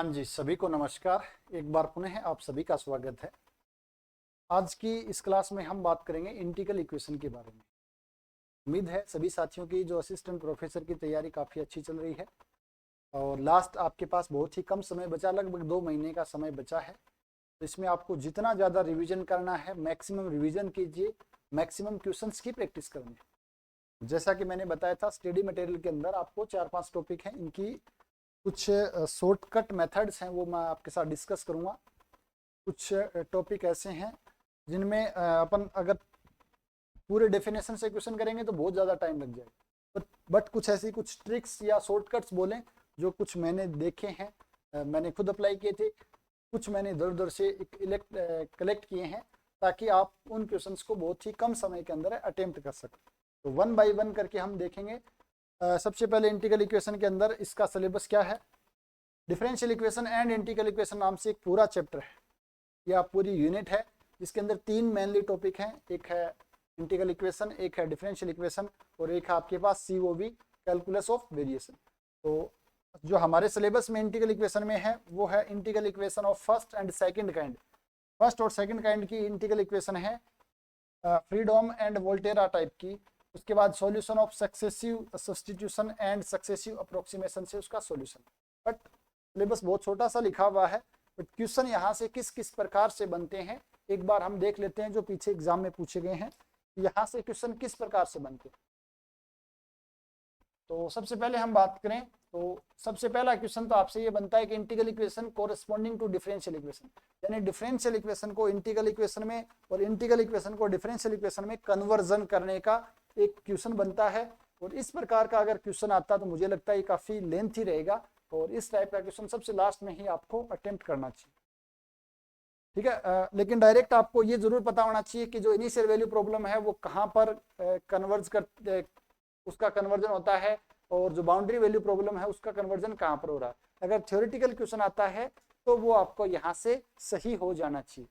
हाँ जी, सभी को नमस्कार। एक बार पुनः आप सभी का स्वागत है। आज की इस क्लास में हम बात करेंगे इंटीग्रल इक्वेशन के बारे में। उम्मीद है सभी साथियों की जो असिस्टेंट प्रोफेसर की तैयारी काफ़ी अच्छी चल रही है और लास्ट आपके पास बहुत ही कम समय बचा, लगभग 2 महीने का समय बचा है। तो इसमें आपको जितना ज़्यादा रिविजन करना है मैक्सिमम रिविजन कीजिए, मैक्सिमम क्वेश्चंस की प्रैक्टिस करनी है। जैसा कि मैंने बताया था, स्टडी मटेरियल के अंदर आपको 4-5 टॉपिक हैं, इनकी कुछ शॉर्टकट मेथड्स हैं, वो मैं आपके साथ डिस्कस करूंगा। कुछ टॉपिक ऐसे हैं जिनमें अपन अगर पूरे डेफिनेशन से क्वेश्चन करेंगे तो बहुत ज़्यादा टाइम लग जाएगा, बट कुछ ऐसी कुछ ट्रिक्स या शॉर्टकट्स बोलें जो कुछ मैंने देखे हैं, मैंने खुद अप्लाई किए थे, कुछ मैंने इधर उधर से कलेक्ट किए हैं ताकि आप उन क्वेश्चंस को बहुत ही कम समय के अंदर अटेम्प्ट कर सकें। तो 1 बाय 1 करके हम देखेंगे। सबसे पहले इंटीग्रल इक्वेशन के अंदर इसका सिलेबस क्या है। Differential equation and integral equation नाम से एक पूरा चैप्टर है, या पूरी यूनिट है, जिसके अंदर 3 मेनली टॉपिक हैं। एक है इंटीग्रल इक्वेशन, एक है डिफरेंशियल इक्वेशन और एक है आपके पास COV, कैलकुलस ऑफ वेरिएशन। तो जो हमारे सिलेबस में इंटीग्रल इक्वेशन में है वो है integral equation of first and second kind. First और सेकंड काइंड की इंटीग्रल इक्वेशन है फ्रीडोम एंड वोल्टेरा टाइप की। उसके बाद solution of successive substitution and successive approximation से उसका सॉल्यूशन। बट सिलेबस बहुत छोटा सा लिखा हुआ है, बट क्वेश्चन यहाँ से किस किस प्रकार से बनते हैं एक बार हम देख लेते हैं, जो पीछे एग्जाम में पूछे गए हैं। यहाँ से क्वेश्चन किस प्रकार से बनते हैं। तो सबसे पहले हम बात करें तो सबसे पहला क्वेश्चन तो आपसे ये बनता है कि integral equation corresponding to differential equation, यानी डिफरेंशियल इक्वेशन को इंटीग्रल इक्वेशन में और इंटीग्रल इक्वेशन को डिफरेंशियल इक्वेशन में कन्वर्जन करने का एक क्वेश्चन बनता है। और इस प्रकार का अगर क्वेश्चन आता तो मुझे लगता है ये काफी लेंथी रहेगा और इस टाइप का क्वेश्चन सबसे लास्ट में ही आपको अटेम्प्ट करना चाहिए। ठीक है, लेकिन डायरेक्ट आपको ये जरूर पता होना चाहिए कि जो इनिशियल वैल्यू प्रॉब्लम है वो कहाँ पर कन्वर्ज कर उसका कन्वर्जन होता है और जो बाउंड्री वैल्यू प्रॉब्लम है उसका कन्वर्जन कहाँ पर हो रहा है। अगर थ्योरेटिकल क्वेश्चन आता है तो वो आपको यहाँ से सही हो जाना चाहिए।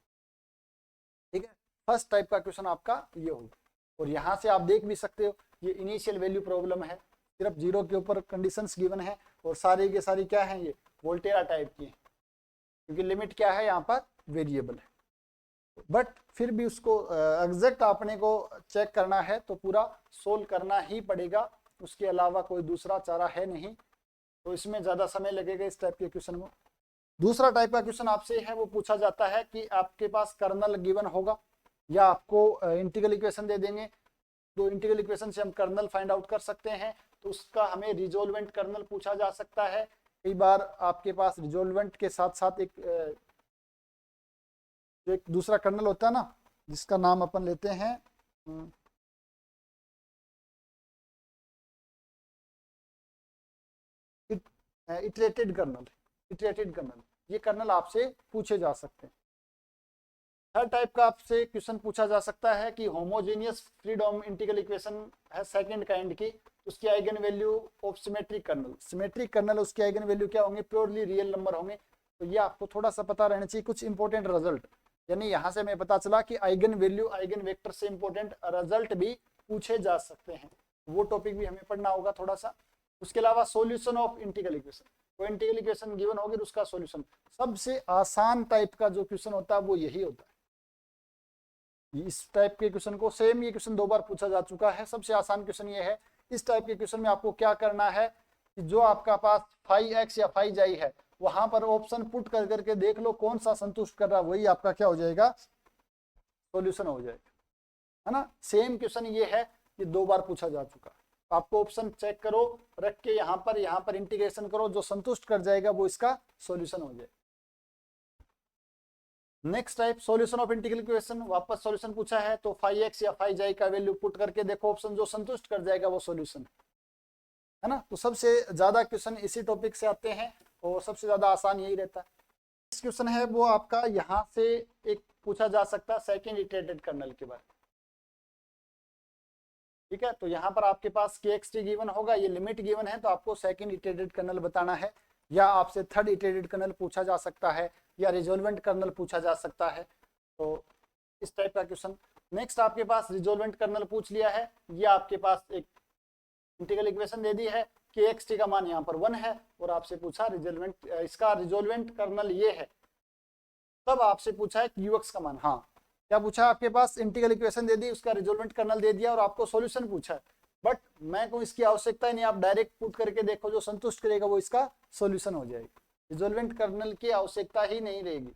ठीक है, फर्स्ट टाइप का क्वेश्चन आपका ये होगा। और यहाँ से आप देख भी सकते हो ये इनिशियल वैल्यू प्रॉब्लम है, सिर्फ 0 के ऊपर कंडीशंस गिवन है और सारी के सारी क्या है, ये वोल्टेरा टाइप की है, क्योंकि लिमिट क्या है यहाँ पर वेरिएबल है। बट फिर भी उसको एग्जैक्ट आपने को चेक करना है तो पूरा सोल्व करना ही पड़ेगा, उसके अलावा कोई दूसरा चारा है नहीं। तो इसमें ज़्यादा समय लगेगा इस टाइप के क्वेश्चन में। दूसरा टाइप का क्वेश्चन आपसे है वो पूछा जाता है कि आपके पास कर्नल गिवन होगा या आपको इंटीग्रल इक्वेशन दे देंगे, तो इंटीग्रल इक्वेशन से हम कर्नल फाइंड आउट कर सकते हैं, तो उसका हमें रिजोल्वेंट कर्नल पूछा जा सकता है। कई बार आपके पास रिजोल्वेंट के साथ साथ एक दूसरा कर्नल होता है ना, जिसका नाम अपन लेते हैं इटरेटेड कर्नल। ये कर्नल आपसे पूछे जा सकते हैं। हर टाइप का आपसे क्वेश्चन पूछा जा सकता है कि होमोजेनियस फ्रीडोम इंटीग्रल इक्वेशन है सेकंड काइंड की, उसकी eigen value of symmetric kernel उसके आइगन वैल्यू क्या होंगे, प्योरली रियल नंबर होंगे। तो ये आपको थोड़ा सा पता रहना चाहिए कुछ इंपॉर्टेंट रिजल्ट, यानी यहाँ से हमें पता चला कि आइगन वैल्यू आइगन वेक्टर से इंपॉर्टेंट रिजल्ट भी पूछे जा सकते हैं, वो टॉपिक भी हमें पढ़ना होगा थोड़ा सा। उसके अलावा सॉल्यूशन ऑफ इंटीग्रल इक्वेशन, कोई इंटीग्रल इक्वेशन गिवन होगी तो उसका सॉल्यूशन। सबसे आसान टाइप का जो क्वेश्चन होता है वो यही होता है। इस टाइप के क्वेश्चन को सेम ये क्वेश्चन 2 बार पूछा जा चुका है। सबसे आसान क्वेश्चन ये है। इस टाइप के क्वेश्चन में आपको क्या करना है कि जो आपका पास 5x या 5y है वहां पर ऑप्शन पुट कर करके देख लो कौन सा संतुष्ट कर रहा है, वही आपका क्या हो जाएगा, सॉल्यूशन हो जाएगा, है ना। सेम क्वेश्चन ये है, ये 2 बार पूछा जा चुका है। आपको ऑप्शन चेक करो, रख के यहाँ पर इंटीग्रेशन करो, जो संतुष्ट कर जाएगा वो इसका सॉल्यूशन हो जाएगा। Next type solution of integral equation, वापस सॉल्यूशन पूछा है तो 5x या 5y का वैल्यू पुट करके देखो, ऑप्शन जो संतुष्ट कर जाएगा वो सॉल्यूशन है ना। तो सबसे ज्यादा क्वेश्चन इसी टॉपिक से आते हैं और सबसे ज्यादा आसान यही रहता है। नेक्स्ट क्वेश्चन है वो आपका यहाँ से एक पूछा जा सकता है सेकेंड इटरेटेड कर्नल के बारे में। ठीक है, तो यहाँ पर आपके पास kxt गिवन होगा, ये लिमिट गिवन है, तो आपको सेकंड इटरेटेड कर्नल बताना है, या आपसे थर्ड इटरेटेड कर्नल पूछा जा सकता है, या रिजोल्वेंट कर्नल पूछा जा सकता है। तो इस टाइप का क्वेश्चन। नेक्स्ट आपके पास रिजोल्वेंट कर्नल पूछ लिया है, ये आपके पास एक इंटीग्रल इक्वेशन दे दी है, के एक्स टी का मान यहाँ पर 1 है और आपसे पूछा रिजोल्वेंट, इसका रिजोल्वेंट कर्नल ये है, तब आपसे पूछा है क्यू एक्स का मान। हाँ, क्या पूछा, आपके पास इंटीग्रल इक्वेशन दे दी, उसका रिजोल्वेंट कर्नल दे दिया और आपको सॉल्यूशन पूछा है, बट मैं को इसकी आवश्यकता ही नहीं, आप डायरेक्ट पुट करके देखो, जो संतुष्ट करेगा वो इसका सॉल्यूशन हो जाएगा, रिजोल्वेंट कर्नल की आवश्यकता ही नहीं रहेगी।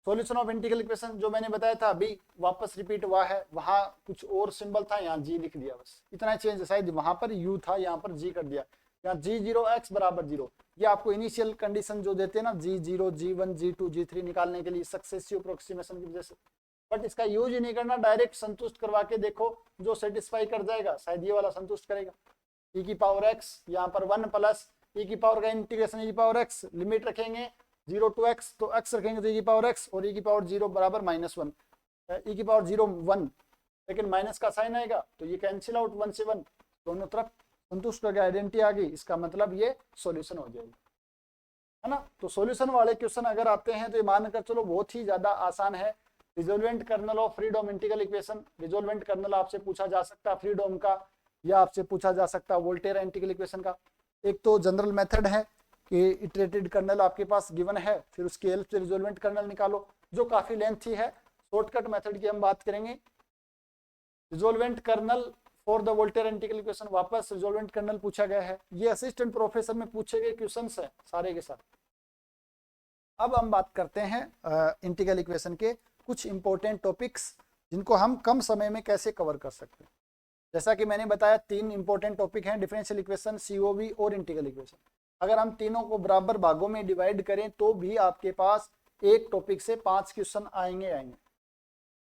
सॉल्यूशन ऑफ इंटीग्रल इक्वेशन जो मैंने बताया था अभी वापस रिपीट हुआ है, वहां कुछ और सिंबल था, यहाँ जी लिख दिया, बस इतना चेंज है, शायद वहां पर यू था, यहाँ पर जी कर दिया, यहाँ g0 x बराबर 0, ये आपको इनिशियल कंडीशन जो देते हैं ना g0 g1 g2 g3 निकालने के लिए सक्सेसिव अप्रोक्सीमेशन की वजह से, बट इसका यूज ही नहीं करना, डायरेक्ट संतुष्ट करवा के देखो, जो सेटिस्फाई कर जाएगा शायद ये वाला संतुष्ट करेगा। e की पावर x यहाँ पर 1 प्लस e की पावर का इंटीग्रेशन e की पावर x, लिमिट रखेंगे 0 to x तो x रखेंगे तो e की पावर x और e की पावर 0 बराबर -1, e की पावर 0 1, लेकिन माइनस का साइन आएगा तो ये कैंसिल आउट 1 से 1, दोनों तरफ संतुष्ट करके आइडेंटिटी आ गई, इसका मतलब ये सॉल्यूशन हो जाएगी, है ना। तो सॉल्यूशन वाले क्वेश्चन अगर आते हैं तो ये मानकर चलो बहुत ही ज्यादा आसान है। Resolvent kernel of Fredholm integral equation, resolvent kernel आपसे पूछा जा सकता है फ्रीडोम का, या आपसे पूछा जा सकता है वोल्टेरा इंटीग्रल इक्वेशन का। एक तो जनरल मेथड है कि इटरेटेड कर्नल आपके पास गिवन है, फिर उसकी हेल्प से रिजोल्वेंट कर्नल निकालो, जो काफी लेंथी है। शॉर्टकट मेथड की हम बात करेंगे। Resolvent kernel for the Volterra integral equation, वापस रिजोल्वेंट कर्नल पूछा गया है, ये असिस्टेंट प्रोफेसर में पूछे गए क्वेश्चंस है सारे के सारे। अब हम बात करते हैं इंटीग्रल इक्वेशन के कुछ इंपॉर्टेंट टॉपिक्स, जिनको हम कम समय में कैसे कवर कर सकते हैं। जैसा कि मैंने बताया 3 इंपॉर्टेंट टॉपिक हैं, डिफरेंशियल इक्वेशन, सीओवी और इंटीग्रल इक्वेशन। अगर हम तीनों को बराबर भागों में डिवाइड करें तो भी आपके पास एक टॉपिक से 5 क्वेश्चन आएंगे,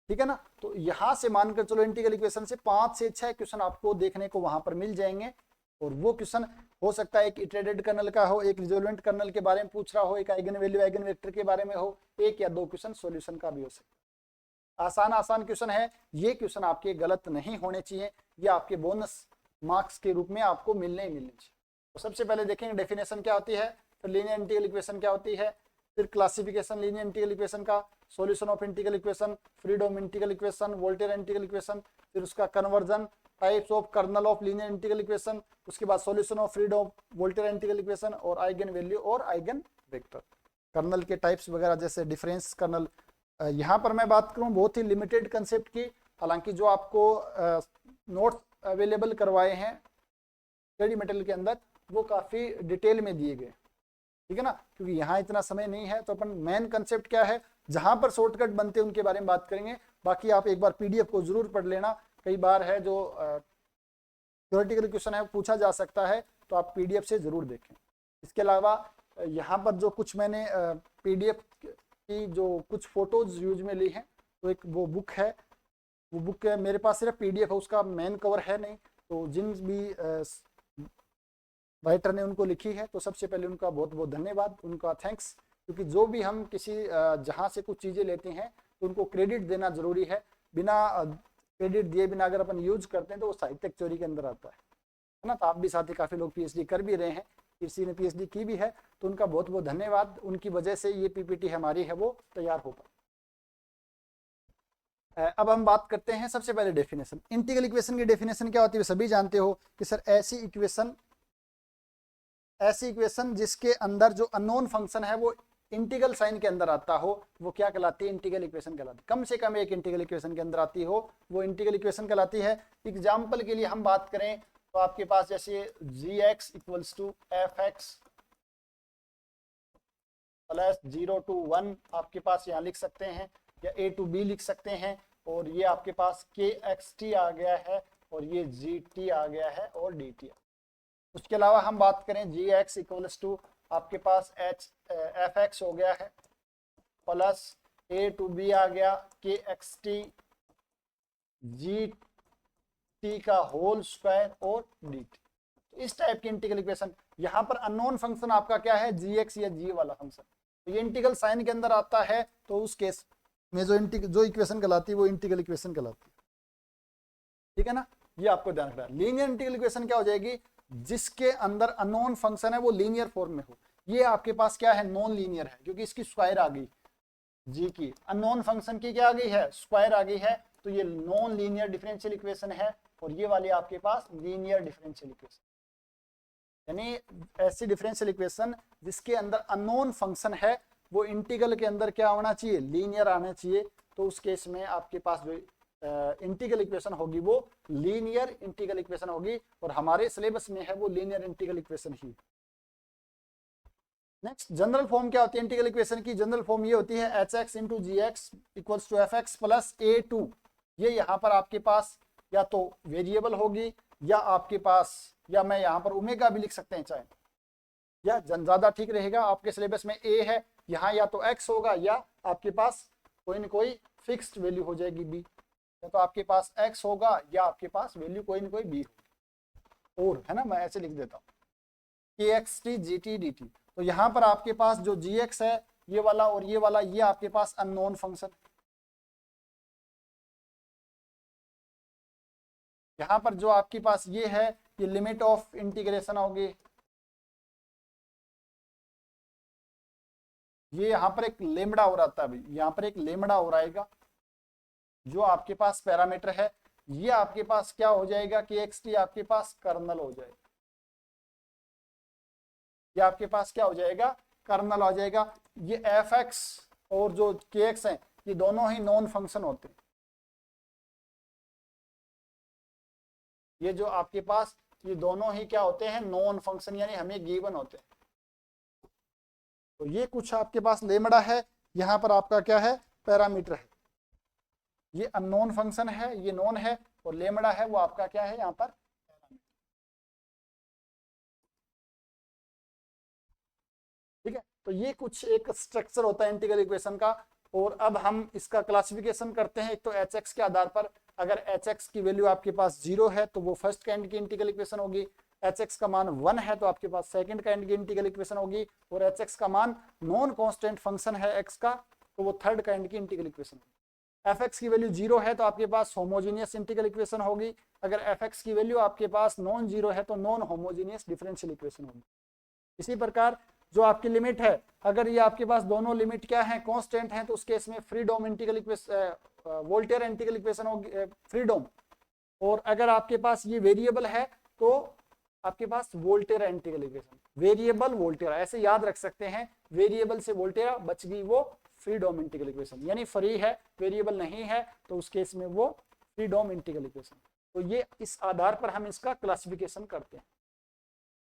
ठीक है ना। तो यहां से मानकर चलो इंटीग्रल इक्वेशन से 5 से 6 क्वेश्चन आपको देखने को वहां पर मिल जाएंगे, और वो क्वेश्चन हो सकता है एक इटरेटेड कर्नल का हो, एक रिजोल्वेंट कर्नल के बारे में पूछ रहा हो, एक आइगन वैल्यू आइगन वेक्टर के बारे में हो, एक या 2 क्वेश्चन सॉल्यूशन का भी हो सकता है। आसान क्वेश्चन है, ये क्वेश्चन आपके गलत नहीं होने चाहिए, ये आपके बोनस मार्क्स के रूप में आपको मिलने चाहिए। तो सबसे पहले देखेंगे डेफिनेशन क्या होती है, फिर लीनियर इंटीग्रल इक्वेशन क्या होती है, फिर क्लासिफिकेशन लीनियर इंटीग्रल इक्वेशन का, solution of integral equation, Fredholm integral equation, Volterra integral equation, फिर उसका conversion, types of kernel of linear integral equation, उसके बाद solution of Fredholm Volterra integral equation, और आइगन वैल्यू और आइगन वेक्टर। कर्नल के types वगैरह जैसे डिफरेंस कर्नल, यहाँ पर मैं बात करूँ बहुत ही लिमिटेड कंसेप्ट की, हालांकि जो आपको नोट्स अवेलेबल करवाए हैं स्टडी मटेरियल के अंदर वो काफ़ी डिटेल में दिए गए, ठीक है ना, क्योंकि यहाँ इतना समय नहीं है। तो अपन मेन कंसेप्ट क्या है, जहां पर शॉर्टकट बनते हैं उनके बारे में बात करेंगे। बाकी आप एक बार पीडीएफ को जरूर पढ़ लेना, कई बार है जो थ्योरेटिकल क्वेश्चन है पूछा जा सकता है, तो आप पीडीएफ से जरूर देखें। इसके अलावा यहाँ पर जो कुछ मैंने पीडीएफ की जो कुछ फोटोज यूज में ली हैं, तो एक वो बुक है, वो बुक मेरे पास सिर्फ पीडीएफ है, उसका मेन कवर है नहीं, तो जिन भी राइटर ने उनको लिखी है, तो सबसे पहले उनका बहुत बहुत धन्यवाद, उनका थैंक्स, क्योंकि जो भी हम किसी जहाँ से कुछ चीज़ें लेते हैं तो उनको क्रेडिट देना जरूरी है। बिना क्रेडिट दिए बिना अगर अपन यूज करते हैं तो वो साहित्यिक चोरी के अंदर आता है ना। तो आप भी साथी काफ़ी लोग पीएचडी कर भी रहे हैं, किसी ने पीएचडी की भी है, तो उनका बहुत बहुत धन्यवाद, उनकी वजह से ये पीपीटी हमारी है वो तैयार हो पाई। अब हम बात करते हैं सबसे पहले डेफिनेशन। इंटीग्रल इक्वेशन की डेफिनेशन क्या होती है, सभी जानते हो कि सर ऐसी इक्वेशन जिसके अंदर जो अननोन फंक्शन है वो इंटीग्रल साइन के अंदर आता हो, वो क्या कहलाती है, इंटीग्रल इक्वेशन कहलाती है। कम से कम एक इंटीग्रल इक्वेशन के अंदर आती हो वो इंटीग्रल इक्वेशन कहलाती है। एग्जाम्पल के लिए हम बात करें तो आपके पास जैसे gx equals to fx plus 0 to 1 आपके पास यहाँ लिख सकते हैं, या a to b लिख सकते हैं, और ये आपके पास kxt आ गया है, और ये gt आ गया है, और dt। उसके अलावा हम बात करें gx इक्वल्स टू आपके पास fx हो गया है, प्लस a to b आ गया kxt gt का होल स्क्वायर और dt। इस टाइप की इंटीग्रल इक्वेशन, यहाँ पर अननोन फंक्शन आपका क्या है, gx या g वाला फंक्शन, तो ये इंटीग्रल साइन के अंदर आता है, तो उस केस में जो इक्वेशन कहलाती है वो इंटीग्रल इक्वेशन कहलाती है, ठीक है ना। ये आपको ध्यान रखना है। लीनियर इंटीग्रल इक्वेशन क्या हो जाएगी, जिसके अंदर अननोन फंक्शन है वो लीनियर फॉर्म में हो। ये आपके पास क्या है, नॉन लीनियर है, क्योंकि इसकी स्क्वायर आ गई, जी की अननोन फंक्शन की क्या आ गई है, स्क्वायर आ गई है, तो ये नॉन लीनियर डिफरेंशियल इक्वेशन है, और ये वाली आपके पास लीनियर डिफरेंशियल इक्वेशन। यानी ऐसी डिफरेंशियल इक्वेशन जिसके अंदर अननोन फंक्शन है वो इंटीग्रल के अंदर क्या होना चाहिए, लीनियर आना चाहिए। तो उस केस में आपके पास जो इंटीग्रल इक्वेशन होगी वो लीनियर इंटीग्रल इक्वेशन होगी, और हमारे सिलेबस में है वो लीनियर इंटीग्रल इक्वेशन ही। नेक्स्ट, जनरल फॉर्म क्या होती है इंटीग्रल इक्वेशन की? जनरल फॉर्म ये होती है H X into G X equals to F x plus A to. ये यहाँ पर आपके पास या तो वेरिएबल होगी या आपके पास, या मैं यहाँ पर ओमेगा भी लिख सकते हैं चाहे, या ज्यादा ठीक रहेगा। आपके सिलेबस में ए है, यहाँ या तो एक्स होगा या आपके पास कोई न कोई फिक्स्ड वैल्यू हो जाएगी बी, या तो आपके पास एक्स होगा या आपके पास वैल्यू कोई न कोई बी होगी। और है ना, मैं ऐसे लिख देता हूँ के x T G T D T. तो यहाँ पर आपके पास जो जी एक्स है ये वाला और ये वाला, ये आपके पास अननोन फंक्शन। यहाँ पर जो आपके पास ये है ये लिमिट ऑफ इंटीग्रेशन होगी। ये यहाँ पर एक लेमड़ा हो रहा था अभी, यहाँ पर एक लेमड़ा हो रहेगा जो आपके पास पैरामीटर है। ये आपके पास क्या हो जाएगा कि एक्स टी आपके पास कर्नल हो जाएगा, ये आपके पास क्या हो जाएगा, कर्नल हो जाएगा। ये एफ एक्स और जो के एक्स है ये दोनों ही नॉन फंक्शन होते हैं। ये जो आपके पास ये दोनों ही क्या होते हैं, नॉन फंक्शन, यानी हमें गिवन होते हैं। तो ये कुछ आपके पास लेमड़ा है, यहाँ पर आपका क्या है, पैरामीटर है। ये अननोन फंक्शन है, ये नॉन है, और लेमड़ा है वो आपका क्या है यहाँ पर। ठीक है, तो ये कुछ एक स्ट्रक्चर होता है इंटीग्रल इक्वेशन का। और अब हम इसका क्लासिफिकेशन करते हैं। एक तो एच एक्स के आधार पर, अगर एच एक्स की वैल्यू आपके पास 0 है तो वो फर्स्ट काइंड की इंटीग्रल इक्वेशन होगी। एच एक्स का मान 1 है तो आपके पास सेकंड काइंड की इंटीग्रल इक्वेशन होगी। और एच एक्स का मान नॉन कांस्टेंट फंक्शन है एक्स का, तो वो थर्ड काइंड की इंटीग्रल इक्वेशन होगी। एफ एक्स की वैल्यू 0 है तो आपके पास होमोजीनियस इंटीग्रल इक्वेशन होगी। अगर एफ एक्स की वैल्यू आपके पास नॉन जीरो है तो नॉन होमोजीनियस डिफरेंशियल इक्वेशन होगी। इसी प्रकार जो आपकी लिमिट है, अगर ये आपके पास दोनों लिमिट क्या है, कांस्टेंट है, तो उस केस में Fredholm integral equation, Volterra integral equation होगी, फ्रीडोम। और अगर आपके पास ये वेरिएबल है तो आपके पास Volterra integral equation, variable Volterra ऐसे याद रख सकते हैं। वेरिएबल से वोल्टेयर बच गई वो फ्रीडोम इंटीग्रल इक्वेशन, यानी फ्री है, वेरिएबल नहीं है, तो उस केस में वो फ्रीडोम इंटीग्रल इक्वेशन। तो ये इस आधार पर हम इसका क्लासिफिकेशन करते हैं,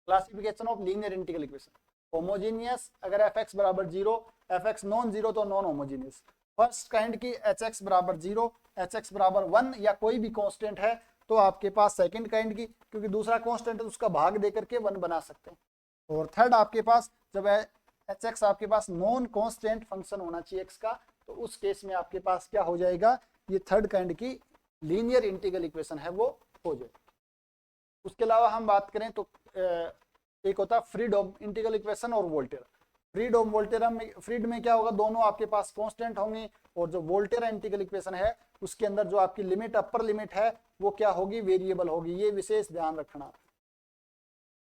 classification of linear integral equation. Homogeneous अगर एफ एक्स बराबर 0, एफ एक्स नॉन जीरो तो नॉन होमोजीनियस। फर्स्ट काइंड की एच एक्स बराबर 0, एच एक्स बराबर 1 या कोई भी कांस्टेंट है तो आपके पास सेकंड काइंड की, क्योंकि दूसरा कांस्टेंट है तो उसका भाग दे करके 1 बना सकते हैं। और थर्ड आपके पास जब एच एक्स आपके पास नॉन कांस्टेंट फंक्शन होना चाहिए एक्स का, तो उस केस में आपके पास क्या हो जाएगा, ये थर्ड काइंड की लीनियर इंटीग्रल इक्वेशन है वो हो जाएगी। उसके अलावा हम बात करें तो एक होता है फ्रीडोम इंटीग्रल इक्वेशन और वोल्टेयर। फ्रीडोम वोल्टेयर में, फ्रीड में क्या होगा, दोनों आपके पास कांस्टेंट होंगे, और जो वोल्टेयर इंटीग्रल इक्वेशन है उसके अंदर जो आपकी लिमिट, अपर लिमिट है वो क्या होगी, वेरिएबल होगी। ये विशेष ध्यान रखना।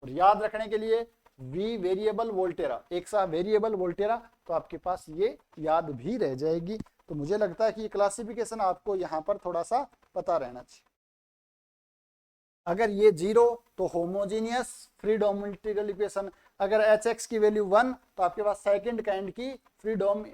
और याद रखने के लिए वी वेरिएबल वोल्टेरा, एक सा वेरिएबल वोल्टेरा, तो आपके पास ये याद भी रह जाएगी। तो मुझे लगता है कि ये क्लासिफिकेशन आपको यहाँ पर थोड़ा सा पता रहना चाहिए। अगर ये 0 तो होमोजीनियस फ्रीडोम इंटीग्रल इक्वेशन, अगर एच एक्स की वैल्यू 1 तो आपके पास सेकंड काइंड की फ्रीडोम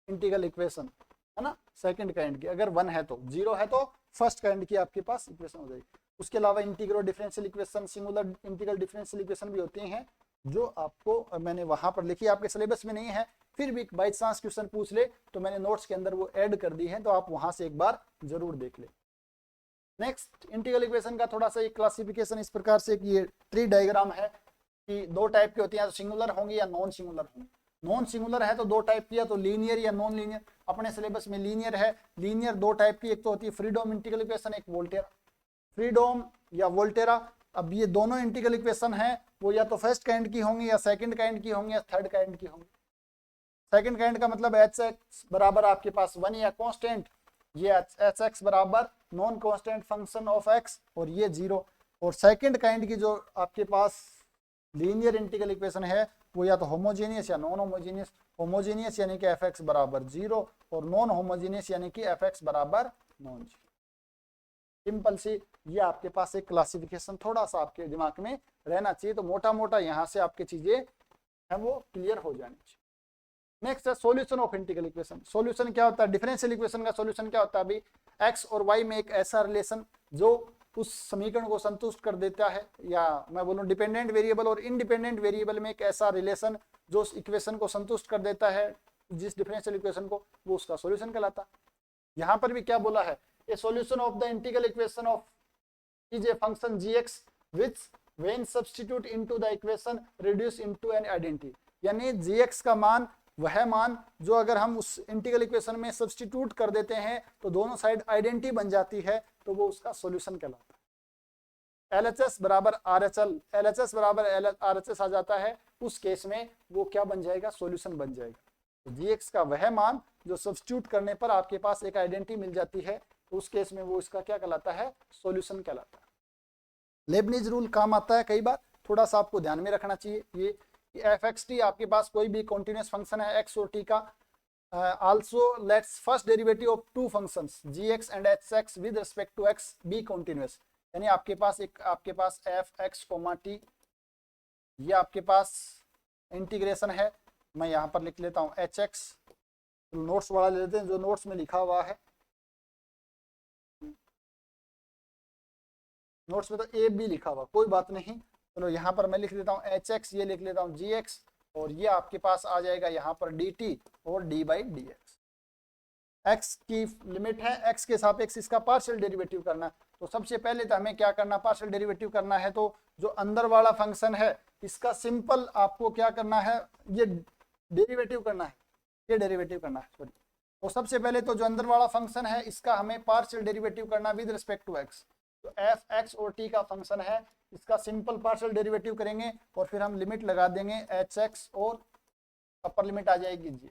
इंटीग्रल इक्वेशन है ना, सेकंड काइंड की। अगर 1 है तो, 0 है तो फर्स्ट काइंड की आपके पास इक्वेशन हो जाएगी। उसके अलावा integral differential equation, singular integral differential equation भी होती हैं, जो आपको मैंने वहां पर लिखी, आपके सिलेबस में नहीं है, फिर भी बाई चांस क्वेश्चन पूछ ले तो मैंने नोट्स के अंदर वो ऐड कर दी है, तो आप वहां से एक बार जरूर देख ले। नेक्स्ट, इंटीग्रल इक्वेशन का थोड़ा सा एक क्लासिफिकेशन इस प्रकार से, ये ट्री डायग्राम है कि दो टाइप की होती है, सिंगुलर होंगी या नॉन सिंगुलर होंगी। नॉन सिंगुलर है तो दो टाइप की है, तो लीनियर या नॉन लीनियर। अपने सिलेबस में लीनियर है। लीनियर दो टाइप की, एक तो होती है फ्रीडोम इंटीग्रल इक्वेशन, एक वोल्टेरा। फ्रीडोम या वोल्टेरा, अब ये दोनों इंटीग्रल इक्वेशन है वो या तो फर्स्ट काइंड की होंगी या सेकंड काइंड की होंगी या थर्ड काइंड की होंगी। सेकंड काइंड का मतलब एच एक्स बराबर आपके पास 1 या कांस्टेंट, ये एच एक्स बराबर non constant function of x, और ये 0। और सेकंड काइंड की जो आपके पास लीनियर इंटीग्रल इक्वेशन है वो या तो होमोजेनियस या नॉन होमोजेनियस। होमोजेनियस यानी कि एफ एक्स बराबर 0, और नॉन होमोजेनियस यानी कि एफ एक्स बराबर नॉन 0। सिंपल सी ये आपके पास एक क्लासिफिकेशन थोड़ा सा आपके दिमाग में रहना चाहिए, तो मोटा मोटा यहाँ से आपके चीजें है वो क्लियर हो जानी चाहिए। नेक्स्ट है solution of integral equation. Solution क्या होता है? डिफरेंशियल इक्वेशन का सॉल्यूशन क्या होता है? अभी एक्स और वाई में एक ऐसा रिलेशन जो उस समीकरण को संतुष्ट कर देता है, या मैं बोलूं डिपेंडेंट वेरिएबल और इंडिपेंडेंट वेरिएबल में एक ऐसा रिलेशन जो उस इक्वेशन को संतुष्ट कर देता है, जिस डिफरेंशियल इक्वेशन को, वो उसका सॉल्यूशन कहलाता है। यहाँ पर भी क्या बोला है? ए solution of the integral equation of is a function gx which when substitute into the equation reduce into an identity, यानी gx का मान वह मान जो अगर हम उस इंटीग्रल इक्वेशन में सब्स्टिट्यूट कर देते हैं तो दोनों साइड आइडेंटिटी बन जाती है, तो वो उसका सॉल्यूशन कहलाता है। LHS बराबर RHL, LHS बराबर RHS आ जाता है, उस केस में वो क्या बन जाएगा? सॉल्यूशन बन जाएगा। तो gx का वह मान जो सब्स्टिट्यूट करने पर आपके पास एक आइडेंटिटी मिल जाती है, तो उस केस में वो इसका क्या कहलाता है? सॉल्यूशन कहलाता है। लेबनिज रूल काम आता है कई बार, थोड़ा सा आपको ध्यान में रखना चाहिए। ये एफ एक्स टी आपके पास कोई भी कॉन्टिन्यूस फंक्शन है एक्स और टी का, also let's first derivative of two functions G X and H X with respect to X be continuous, यानी आपके पास एफ एक्स कोमा टी, ये आपके पास इंटीग्रेशन है। मैं यहाँ पर लिख लेता हूँ एच एक्स, नोट्स वाला ले लेते हैं जो नोट्स में लिखा हुआ है। नोट्स में तो ए बी लिखा हुआ, कोई बात नहीं, चलो यहाँ पर मैं लिख लेता हूँ एच एक्स, ये लिख लेता हूँ जी एक्स, और ये आपके पास आ जाएगा यहाँ पर डी टी और D by D x. X की लिमिट है, एक्स के सापेक्ष इसका पार्शियल डेरिवेटिव करना, तो सबसे पहले तो हमें क्या करना? पार्शियल डेरिवेटिव करना है। तो जो अंदर वाला फंक्शन है इसका सिंपल आपको क्या करना है? ये डेरिवेटिव करना है, ये डेरिवेटिव करना है, सॉरी। तो सबसे पहले तो जो अंदर वाला फंक्शन है इसका हमें पार्शियल डेरिवेटिव करना विद रिस्पेक्ट टू एक्स। तो एफ एक्स और टी का फंक्शन है, इसका सिंपल पार्शियल डेरिवेटिव करेंगे और फिर हम लिमिट लगा देंगे एच एक्स, और अपर लिमिट आ जाएगी जी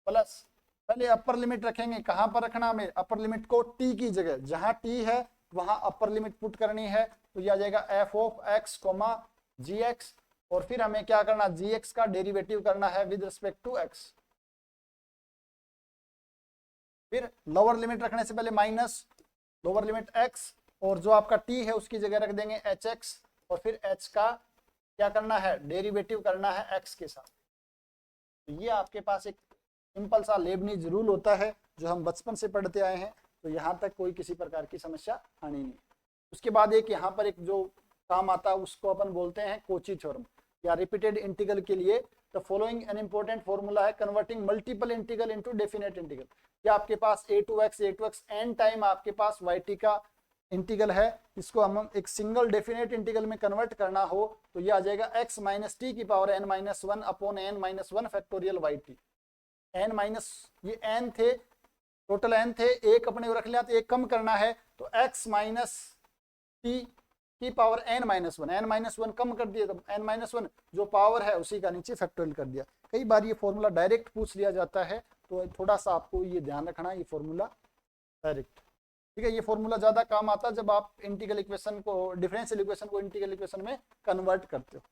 प्लस, पहले अपर लिमिट रखेंगे, कहां पर रखना हमें? अपर लिमिट को टी की जगह, जहां टी है वहां अपर लिमिट पुट करनी है, तो ये आ जाएगा F of X comma G X, और फिर हमें क्या करना? जी एक्स का डेरिवेटिव करना है विद रिस्पेक्ट टू एक्स। फिर लोअर लिमिट रखने से पहले माइनस लोअर लिमिट एक्स, और जो आपका टी है उसकी जगह रख देंगे एच एक्स, और फिर एच का क्या करना है? डेरिवेटिव करना है एक्स के साथ। तो ये आपके पास एक सिंपल सा लेबनीज रूल होता है जो हम बचपन से पढ़ते आए हैं, तो यहाँ तक कोई किसी प्रकार की समस्या आनी नहीं। उसके बाद एक यहाँ पर एक जो काम आता है उसको अपन बोलते हैं कोची थ्योरम, या रिपीटेड इंटीग्रल के लिए the following an important formula है converting multiple integral into definite integral. या आपके पास a to x n time आपके पास वाई टी का इंटीग्रल है, इसको हम एक सिंगल डेफिनेट इंटीग्रल में कन्वर्ट करना हो तो ये आ जाएगा x माइनस टी की power n minus one upon n minus one factorial y t. n minus ये n थे, टोटल n थे, एक अपने रख लिया तो एक कम करना है, तो x माइनस टी की पावर n माइनस वन कम कर दिया, तो n माइनस वन जो पावर है उसी का नीचे फैक्टोरियल कर दिया। कई बार ये फॉर्मूला डायरेक्ट पूछ लिया जाता है, तो थोड़ा सा आपको ये ध्यान रखना, ये फॉर्मूला डायरेक्ट, ठीक है। ये फॉर्मूला ज्यादा काम आता है जब आप इंटीग्रल इक्वेशन को, डिफरेंशियल इक्वेशन को इंटीग्रल इक्वेशन में कन्वर्ट करते हो।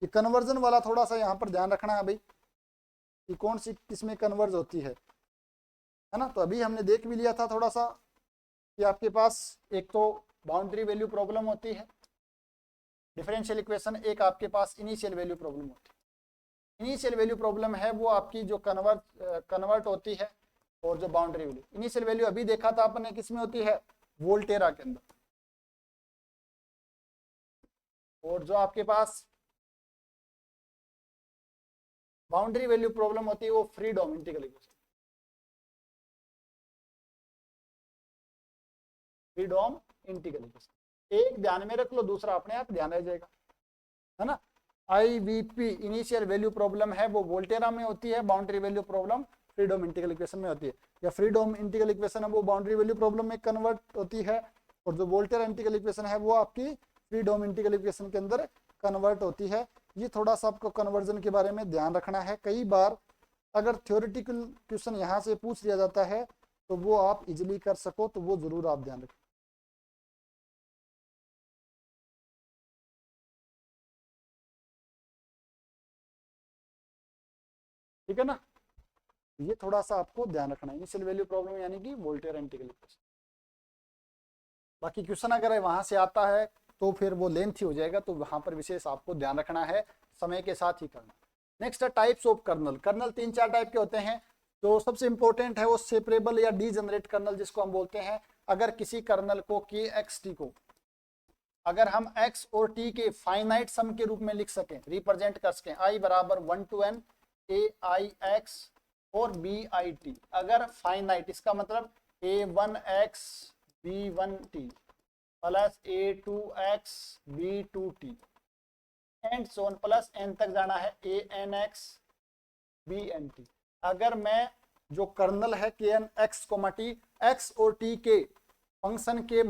ये कन्वर्जन वाला थोड़ा सा यहाँ पर ध्यान रखना है भाई, कि कौन सी किसमें कन्वर्ज होती है ना। तो अभी हमने देख भी लिया था थोड़ा सा कि आपके पास एक तो बाउंड्री वैल्यू प्रॉब्लम होती है डिफरेंशियल इक्वेशन, एक आपके पास इनिशियल वैल्यू प्रॉब्लम होती है। इनिशियल वैल्यू प्रॉब्लम है वो आपकी जो कन्वर्ट होती है, और जो बाउंड्री वैल्यू, इनिशियल वैल्यू अभी देखा था आपने किस में होती है? वोल्टेरा के अंदर। और जो आपके पास बाउंड्री वैल्यू प्रॉब्लम होती है वो फ्रीडोम integral equation, Fredholm integral equation. एक ध्यान में रख लो, दूसरा अपने आप ध्यान रह जाएगा, है ना। आईवीपी इनिशियल वैल्यू प्रॉब्लम है वो वोल्टेरा में होती है, boundary value problem Fredholm integral equation में होती है। या फ्रीडोम इंटीग्रल इक्वेशन है वो बाउंड्री वैल्यू प्रॉब्लम में कन्वर्ट होती है, और जो वोल्टेरा इंटीग्रल इक्वेशन है वो आपकी फ्रीडोम इंटीग्रल इक्वेशन के अंदर कन्वर्ट होती है। ये थोड़ा सा आपको कन्वर्जन के बारे में ध्यान रखना है। कई बार अगर थ्योरेटिकल क्वेश्चन यहाँ से पूछ लिया जाता है तो वो आप इजिली कर सको, तो वो जरूर आप ध्यान रखें। ठीक है ना, ये थोड़ा सा आपको ध्यान रखना है। इनिशियल वैल्यू प्रॉब्लम यानी कि वोल्टेरा इंटीग्रल इक्वेशन। बाकी क्वेश्चन अगर वहां से आता है तो फिर वो लेंथी हो जाएगा, तो वहां पर विशेष आपको ध्यान रखना है, समय के साथ ही करना। नेक्स्ट है types of kernel. Kernel 3-4 type के होते हैं। तो सबसे इंपॉर्टेंट है वो सेपरेबल या डीजनरेट कर्नल जिसको हम बोलते हैं। अगर किसी कर्नल को के एक्स टी को अगर हम x और t के फाइनाइट सम के रूप में लिख सकें, रिप्रेजेंट कर सकें, i बराबर 1 to n aix और bit, अगर फाइनाइट इसका मतलब a1x b1t plus a2x b2t and so on plus n तक जाना है anx bnt। अगर मैं जो कर्नल है kn x, t, x और t के फंक्शन के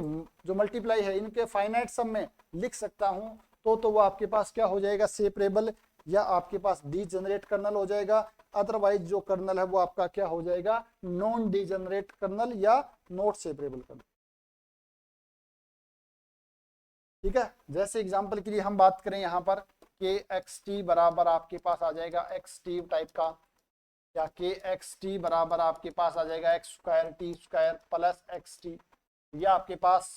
जो मल्टीप्लाई है इनके फाइनाइट सम में लिख सकता हूं, तो वो आपके पास क्या हो जाएगा, सेपरेबल या आपके पास डीजनरेट कर्नल हो जाएगा। अदरवाइज जो कर्नल है वो आपका क्या हो जाएगा, नॉन डीजनरेट कर्नल या नॉट सेपरेबल कर्नल। ठीक है, जैसे एग्जांपल के लिए हम बात करें यहाँ पर के एक्स टी बराबर आपके पास आ जाएगा एक्स टी टाइप का, या के एक्स टी बराबर आपके पास आ जाएगा x square T square plus x T, या आपके पास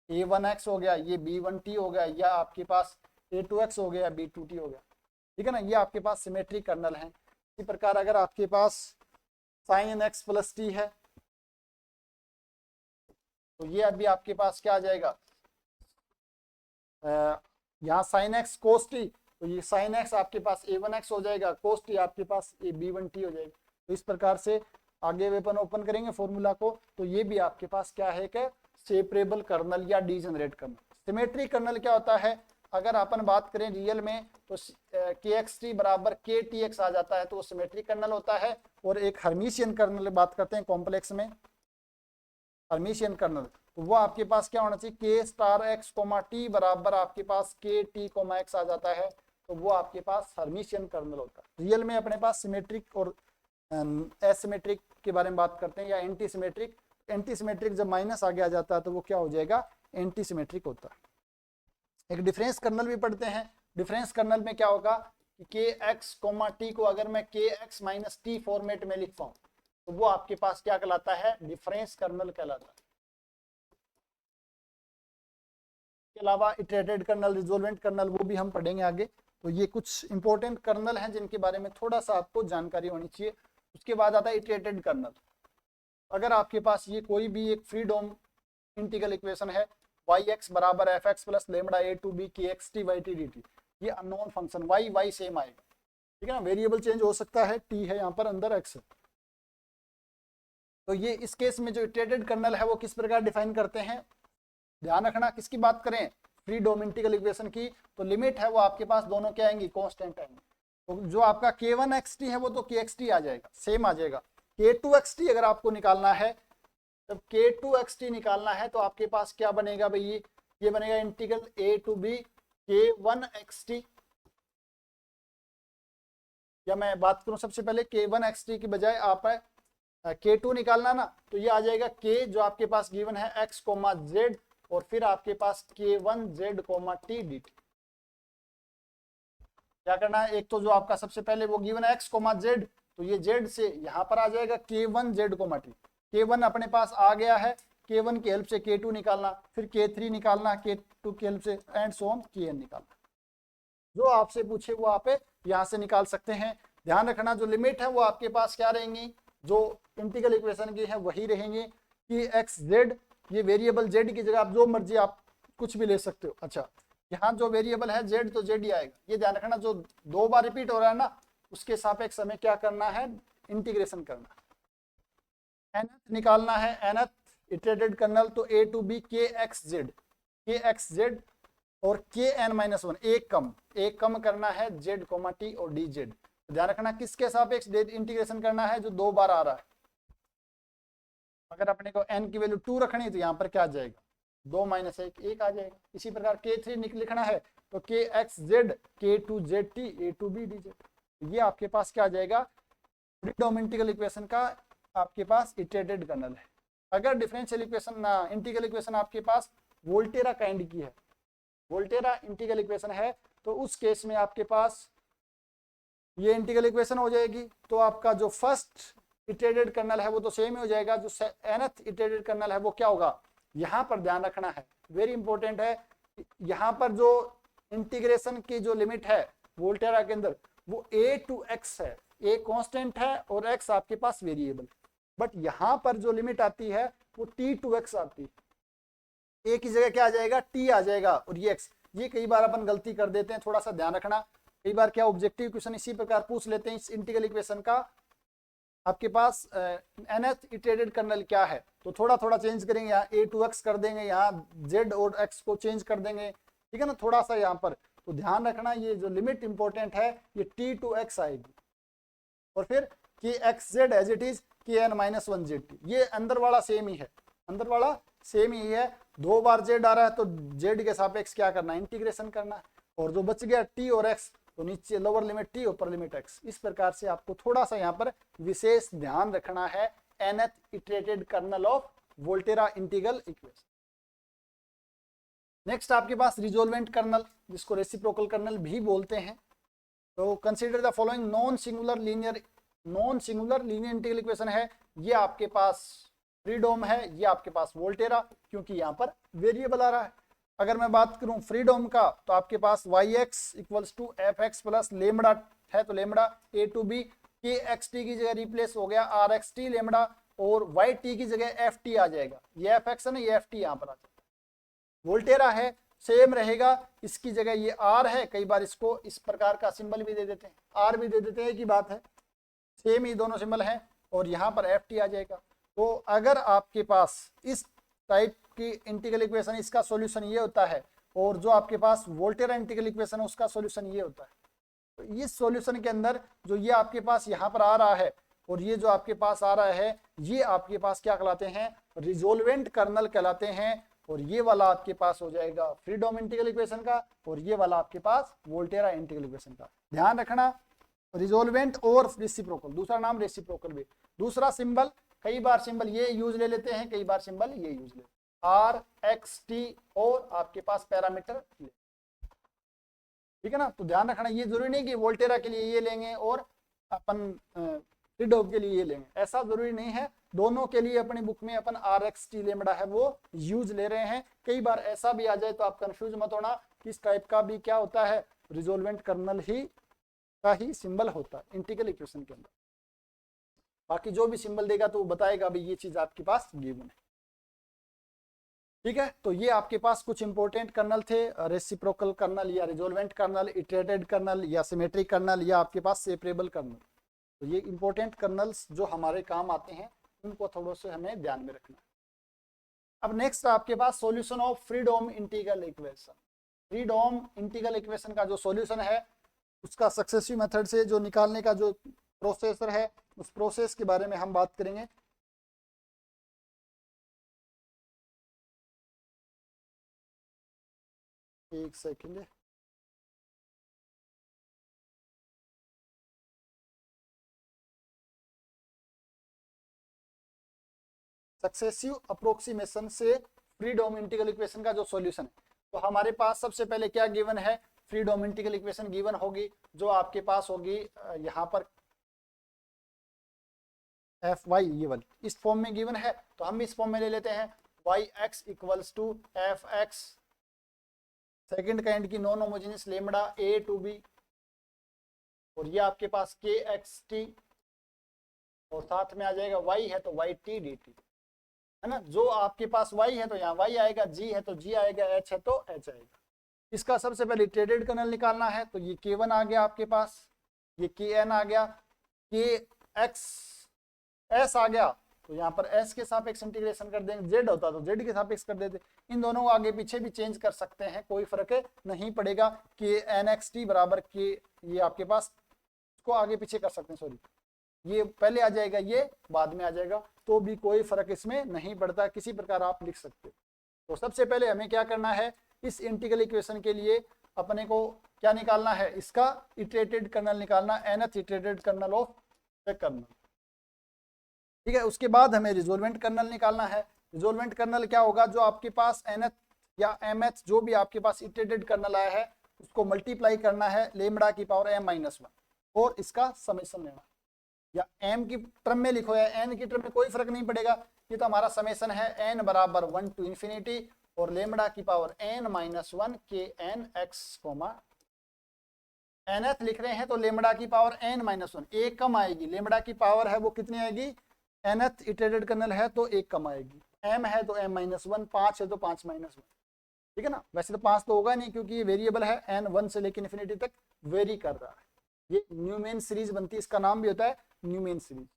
a1x हो गया, ये b1t हो गया, या आपके पास a2x हो गया, b2t हो गया। ठीक है ना, ये आपके पास सिमेट्रिक कर्नल है। इसी प्रकार अगर आपके पास sin x प्लस टी है तो ये अभी आपके पास क्या आ जाएगा, यहाँ sin x cos t, तो ये sin x आपके पास a1x हो जाएगा, cos t आपके पास b1t हो जाएगा। तो इस प्रकार से आगे वेपन ओपन करेंगे फॉर्मूला को, तो ये भी आपके पास क्या है कि सेपरेबल कर्नल या डीजनरेट कर्नल। सिमेट्रिक कर्नल क्या होता है, अगर अपन बात करें रियल में तो के एक्स टी बराबर के टी एक्स आ जाता है, तो वो सिमेट्रिक कर्नल होता है। और एक हर्मिशियन कर्नल बात करते हैं कॉम्प्लेक्स में, हर्मिशियन कर्नल, तो वो आपके पास क्या होना चाहिए, के स्टार एक्स कोमा टी बराबर आपके पास के टी कोमा एक्स आ जाता है, तो वो आपके पास हर्मिशियन कर्नल होता है। रियल में अपने पास सिमेट्रिक और एसिमेट्रिक के बारे में बात करते हैं, या एंटी सिमेट्रिक। एंटी सिमेट्रिक जब माइनस आगे आ जाता है तो वो क्या हो जाएगा, एंटी सिमेट्रिक होता है। एक डिफरेंस कर्नल भी पढ़ते हैं। डिफरेंस कर्नल में क्या होगा कि के एक्स कोमा टी को अगर मैं के एक्स माइनस टी फॉर्मेट में लिखता हूं तो वो आपके पास क्या कहलाता है, डिफरेंस कर्नल कहलाता है। इसके अलावा इटरेटेड कर्नल, रिजोल्वेंट कर्नल, वो भी हम पढ़ेंगे आगे। तो ये कुछ इंपॉर्टेंट कर्नल हैं जिनके बारे में थोड़ा सा आपको जानकारी होनी चाहिए। उसके बाद आता है इटरेटेड कर्नल। अगर आपके पास ये कोई भी एक फ्रीडोम इंटीग्रल इक्वेशन है, yx बराबर fx plus lambda a to b k x T Y T D T, ये अननोन फंक्शन y सेम आएगा। ठीक है ना, वेरिएबल चेंज हो सकता है, t है यहाँ पर, अंदर x है। तो ये इस केस में जो इटरेटेड कर्नल है वो किस प्रकार डिफाइन करते हैं, ध्यान रखना। किसकी बात करें, फ्रीडोम इंटीग्रल इक्वेशन की, तो लिमिट है वो आपके पास दोनों क्या आएंगी, कॉन्स्टेंट आएंगे। तो जो आपका k1xt है वो तो kxt आ जाएगा, सेम आ जाएगा। k2xt अगर आपको निकालना है, जब k2xt निकालना है तो आपके पास क्या बनेगा भाई, ये बनेगा integral a to B k1xt, या मैं बात करूं सबसे पहले k1xt की बजाय आप k2 निकालना ना, तो ये आ जाएगा k जो आपके पास गिवन है x कोमा z, और फिर आपके पास k1z कोमा t dt। क्या करना है, एक तो जो आपका सबसे पहले वो गिवन है x कोमा z, तो ये z से यहाँ पर आ जाएगा k1z कोमा t। k1 अपने पास आ गया है, k1 की हेल्प से k2 निकालना, फिर k3 निकालना, k2 की हेल्प से एंड सो ऑन kn निकालना। जो आपसे पूछे वो आप यहाँ से निकाल सकते हैं। ध्यान रखना जो लिमिट है वो आपके पास क्या रहेंगी, जो इंटीग्रल इक्वेशन की है वही रहेंगे कि एक्स जेड, ये वेरिएबल जेड की जगह आप जो मर्जी आप कुछ भी ले सकते हो। अच्छा, यहाँ जो वेरिएबल है जेड तो जेड ही आएगा। ये ध्यान रखना, जो 2 बार रिपीट हो रहा है ना उसके सापेक्ष हमें क्या करना है, इंटीग्रेशन करना है। nth निकालना है, nth इटरेटेड कर्नल, तो a टू बी के एक्स जेड और के एन माइनस 1, एक कम करना है जेड कोमा टी और डी जेड। ध्यान रखना किसके सापेक्ष इंटीग्रेशन करना है, जो 2 बार आ रहा है। अगर अपने को n की वैल्यू 2 रखनी है तो यहाँ पर क्या आ जाएगा, 2 माइनस 1 आ जाएगा। इसी प्रकार k3 लिखना है तो K X Z K to Z T A to B D Z. ये आपके पास क्या आ जाएगा, फ्रीडोम इंटीग्रल इक्वेशन का आपके पास इटरेटेड कर्नल है। अगर डिफरेंशियल इक्वेशन इंटीग्रल इक्वेशन आपके पास वोल्टेरा काइंड की है, वोल्टेरा इंटीग्रल इक्वेशन है, तो उस केस में आपके पास ये इंटीग्रल इक्वेशन हो जाएगी। तो आपका जो फर्स्ट इटरेटेड कर्नल है वो तो सेम ही हो जाएगा, जो nth इटरेटेड कर्नल है वो क्या होगा, यहाँ पर ध्यान रखना है, वेरी इंपॉर्टेंट है, यहाँ पर जो इंटीग्रेशन की जो लिमिट है वोल्टेरा के अंदर वो a to x है, a कांस्टेंट है और x आपके पास वेरिएबल, बट यहाँ पर जो लिमिट आती है वो t to x आती है, a की जगह क्या आ जाएगा, t आ जाएगा और ये x। ये कई बार अपन गलती कर देते हैं, थोड़ा सा ध्यान रखना। कई बार क्या ऑब्जेक्टिव क्वेश्चन इसी प्रकार पूछ लेते हैं, इस इंटीग्रल इक्वेशन का आपके पास nth इटरेटेड कर्नल क्या है, तो थोड़ा थोड़ा चेंज करेंगे, यहाँ a to x कर देंगे, यहाँ z और x को चेंज कर देंगे, ठीक है ना, थोड़ा सा यहाँ पर। तो ध्यान रखना ये जो लिमिट इंपॉर्टेंट है ये t to x आएगी और फिर kxz as it is kn-1zt, ये अंदर वाला सेम ही है, अंदर वाला सेम ही है। 2 बार z आ रहा है तो z के सापेक्ष क्या करना है, इंटीग्रेशन करना है, और जो बच गया t और x तो नीचे लोअर लिमिट t ऊपर लिमिट x। इस प्रकार से आपको थोड़ा सा यहाँ पर विशेष ध्यान रखना है nth iterated kernel of Volterra integral equation. Next आपके पास रिजोल्वेंट कर्नल, जिसको रेसिप्रोकल कर्नल भी बोलते हैं। तो consider the following non singular linear integral equation है, ये आपके पास फ्रीडोम है, ये आपके पास वोल्टेरा, क्योंकि यहाँ पर वेरिएबल आ रहा है। अगर मैं बात करूं फ्रीडोम का तो आपके पास yx equals to fx plus lambda है, तो lambda a to b, kxt की जगह रिप्लेस हो गया rxt लेमड़ा और yt की जगह ft आ जाएगा, ये fx है ना, ये ft यहाँ पर आ जाएगा। वोल्टेरा है सेम रहेगा, इसकी जगह ये r है, कई बार इसको इस प्रकार का सिंबल भी दे देते हैं, r भी दे देते हैं, की बात है, सेम ही दोनों सिंबल हैं, और यहाँ पर ft आ जाएगा। तो अगर आपके पास इस टाइप की इंटीग्रल इक्वेशन, इसका सॉल्यूशन ये होता है, और जो आपके पास वोल्टेरा इंटीग्रल इक्वेशन है उसका सॉल्यूशन ये होता है, तो इस सॉल्यूशन के अंदर जो ये आपके पास यहाँ पर आ रहा है और ये जो आपके पास आ रहा है, ये आपके पास क्या कहलाते हैं, रिजोल्वेंट कर्नल कहलाते हैं, और ये वाला आपके पास हो जाएगा फ्रीडोम इंटीग्रल इक्वेशन का, और ये वाला आपके पास वोल्टेरा इंटीग्रल इक्वेशन का। ध्यान रखना, रिजोल्वेंट और रेसिप्रोकल, दूसरा नाम रेसिप्रोकल भी। दूसरा सिंबल, कई बार सिंबल ये यूज ले लेते हैं, कई बार सिंबल ये यूज ले, आर एक्स टी और आपके पास पैरामीटर, ठीक है ना। तो ध्यान रखना, ये जरूरी नहीं कि वोल्टेरा के लिए ये लेंगे और अपन फ्रीडोम के लिए ये लेंगे, ऐसा जरूरी नहीं है। दोनों के लिए अपनी बुक में अपन आर एक्स टी लेमड़ा है वो यूज ले रहे हैं। कई बार ऐसा भी आ जाए तो आप कंफ्यूज मत होना, किस टाइप का भी क्या होता है, रिजोल्वेंट कर्नल ही का ही सिंबल होता है इंटीग्रल इक्वेशन के अंदर। बाकी जो भी सिंबल देगा तो वो बताएगा भी ये चीज आपके पास गिवन है, ठीक है। तो ये आपके पास कुछ इंपॉर्टेंट कर्नल थे, रेसिप्रोकल कर्नल या रिजोल्वेंट कर्नल, इटरेटेड कर्नल या सिमेट्रिक कर्नल या आपके पास सेपरेबल कर्नल। तो ये इंपॉर्टेंट कर्नल्स जो हमारे काम आते हैं उनको थोड़ा से हमें ध्यान में रखना है। अब नेक्स्ट आपके पास solution of Fredholm integral equation. Fredholm integral equation का जो सॉल्यूशन है उसका सक्सेसिव मेथड से जो निकालने का जो प्रोसेसर है, उस प्रोसेस के बारे में हम बात करेंगे। एक सेकंड, सक्सेसिव अप्रोक्सीमेशन से फ्रीडोम इंटीग्रल इक्वेशन का जो सॉल्यूशन है, तो हमारे पास सबसे पहले क्या गिवन है, फ्रीडोम इंटीग्रल इक्वेशन गिवन होगी, जो आपके पास होगी यहाँ पर एफ वाई, ये वाली इस फॉर्म में गिवन है, तो हम इस फॉर्म में ले लेते हैं, y x equals to F x second kind की non homogeneous lambda A to B, और ये आपके पास के एक्स टी, और साथ में आ जाएगा y है तो वाई टी डी टी, है ना। जो आपके पास y है तो यहाँ y आएगा, g है तो g आएगा, h है तो h आएगा। इसका सबसे पहले इटरेटेड कर्नल निकालना है, तो ये k1 आ गया आपके पास, ये kn आ गया, kx आ गया, तो यहाँ पर s के सापेक्ष इंटीग्रेशन कर देंगे, z होता तो z के सापेक्ष कर देते, इन दोनों को आगे पीछे भी चेंज कर सकते हैं, कोई फर्क नहीं पड़ेगा। knxt बराबर k, ये आपके पास इसको आगे पीछे कर सकते हैं, सॉरी ये पहले आ जाएगा, ये बाद में आ जाएगा, तो भी कोई फर्क इसमें नहीं पड़ता, किसी प्रकार आप लिख सकते। तो सबसे पहले हमें क्या करना है, इस इंटीग्रल इक्वेशन के लिए अपने को क्या निकालना है, इसका इटरेटेड कर्नल निकालना, nth iterated kernel of the kernel, ठीक है। उसके बाद हमें रिजोल्वेंट कर्नल निकालना है। रिजोल्वेंट कर्नल क्या होगा, जो आपके पास nth या mth जो भी आपके पास इटरेटेड कर्नल आया है उसको मल्टीप्लाई करना है लेमड़ा की पावर m-1 और इसका समेशन लेना, या m की टर्म में लिखो या n की टर्म में, कोई फर्क नहीं पड़ेगा। ये तो हमारा समेशन है n बराबर 1 to infinity और लेमड़ा की पावर n माइनस 1 के एन एक्स कोमा nth लिख रहे हैं तो लेमड़ा की पावर n माइनस 1 एक कम आएगी। लेमड़ा की पावर है वो कितनी आएगी, nth इटरेटेड कर्नल है तो एक कम आएगी। m है तो m माइनस 1, 5 है तो 5 माइनस 1, ठीक है ना। वैसे तो 5 तो होगा नहीं क्योंकि ये वेरिएबल है, n 1 से लेकर इन्फिनिटी तक वेरी कर रहा है। ये न्यूमेन सीरीज बनती है, इसका नाम भी होता है न्यूमेन सीरीज,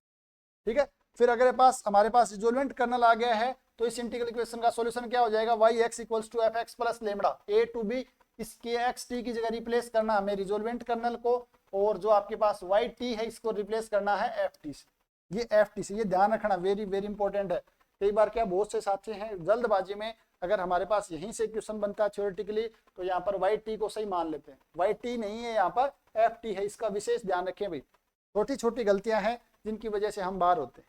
ठीक है। फिर अगर हमारे पास रिजोल्वेंट कर्नल आ गया है तो इस इंटीग्रल इक्वेशन का सॉल्यूशन क्या हो जाएगा, y x equals to F x plus lambda a to b। इस के एक्स टी की जगह रिप्लेस करना हमें रिजोल्वेंट कर्नल को, और जो आपके पास y t है इसको रिप्लेस करना है एफ टी से। ये एफ टी से, ये ध्यान रखना, वेरी वेरी इंपॉर्टेंट है। कई बार क्या बहुत से साथी हैं जल्दबाजी में, अगर हमारे पास यहीं से क्वेश्चन बनता है थ्योरेटिकली तो यहाँ पर वाई टी को सही मान लेते हैं, वाई टी नहीं है, यहाँ पर एफ टी है। इसका विशेष ध्यान रखें भाई, छोटी छोटी गलतियां हैं जिनकी वजह से हम बाहर होते हैं।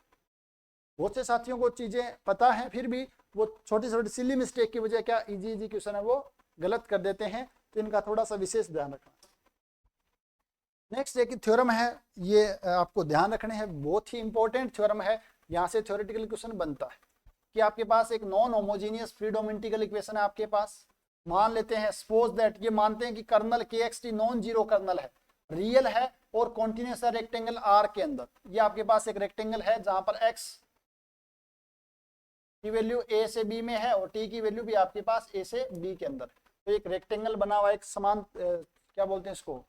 बहुत से साथियों को चीजें पता है फिर भी वो छोटी छोटी सिली मिस्टेक की वजह क्या इजी क्वेश्चन है वो गलत कर देते हैं, तो इनका थोड़ा सा विशेष ध्यान रखना। नेक्स्ट एक थ्योरम है, ये आपको ध्यान रखने हैं, बहुत ही इंपॉर्टेंट थ्योरम है। यहाँ से थ्योरेटिकल क्वेश्चन बनता है कि आपके पास एक non homogeneous Fredholm integral equation है आपके पास। मान लेते हैं सपोज दैट, ये मानते हैं कि कर्नल के x T non zero kernel है, रियल है और कॉन्टिन्यूस है रेक्टेंगल आर के अंदर। ये आपके पास एक रेक्टेंगल है जहां पर एक्स की वैल्यू ए से बी में है और टी की वैल्यू भी आपके पास ए से बी के अंदर। तो एक रेक्टेंगल बना हुआ, एक समान क्या बोलते हैं इसको,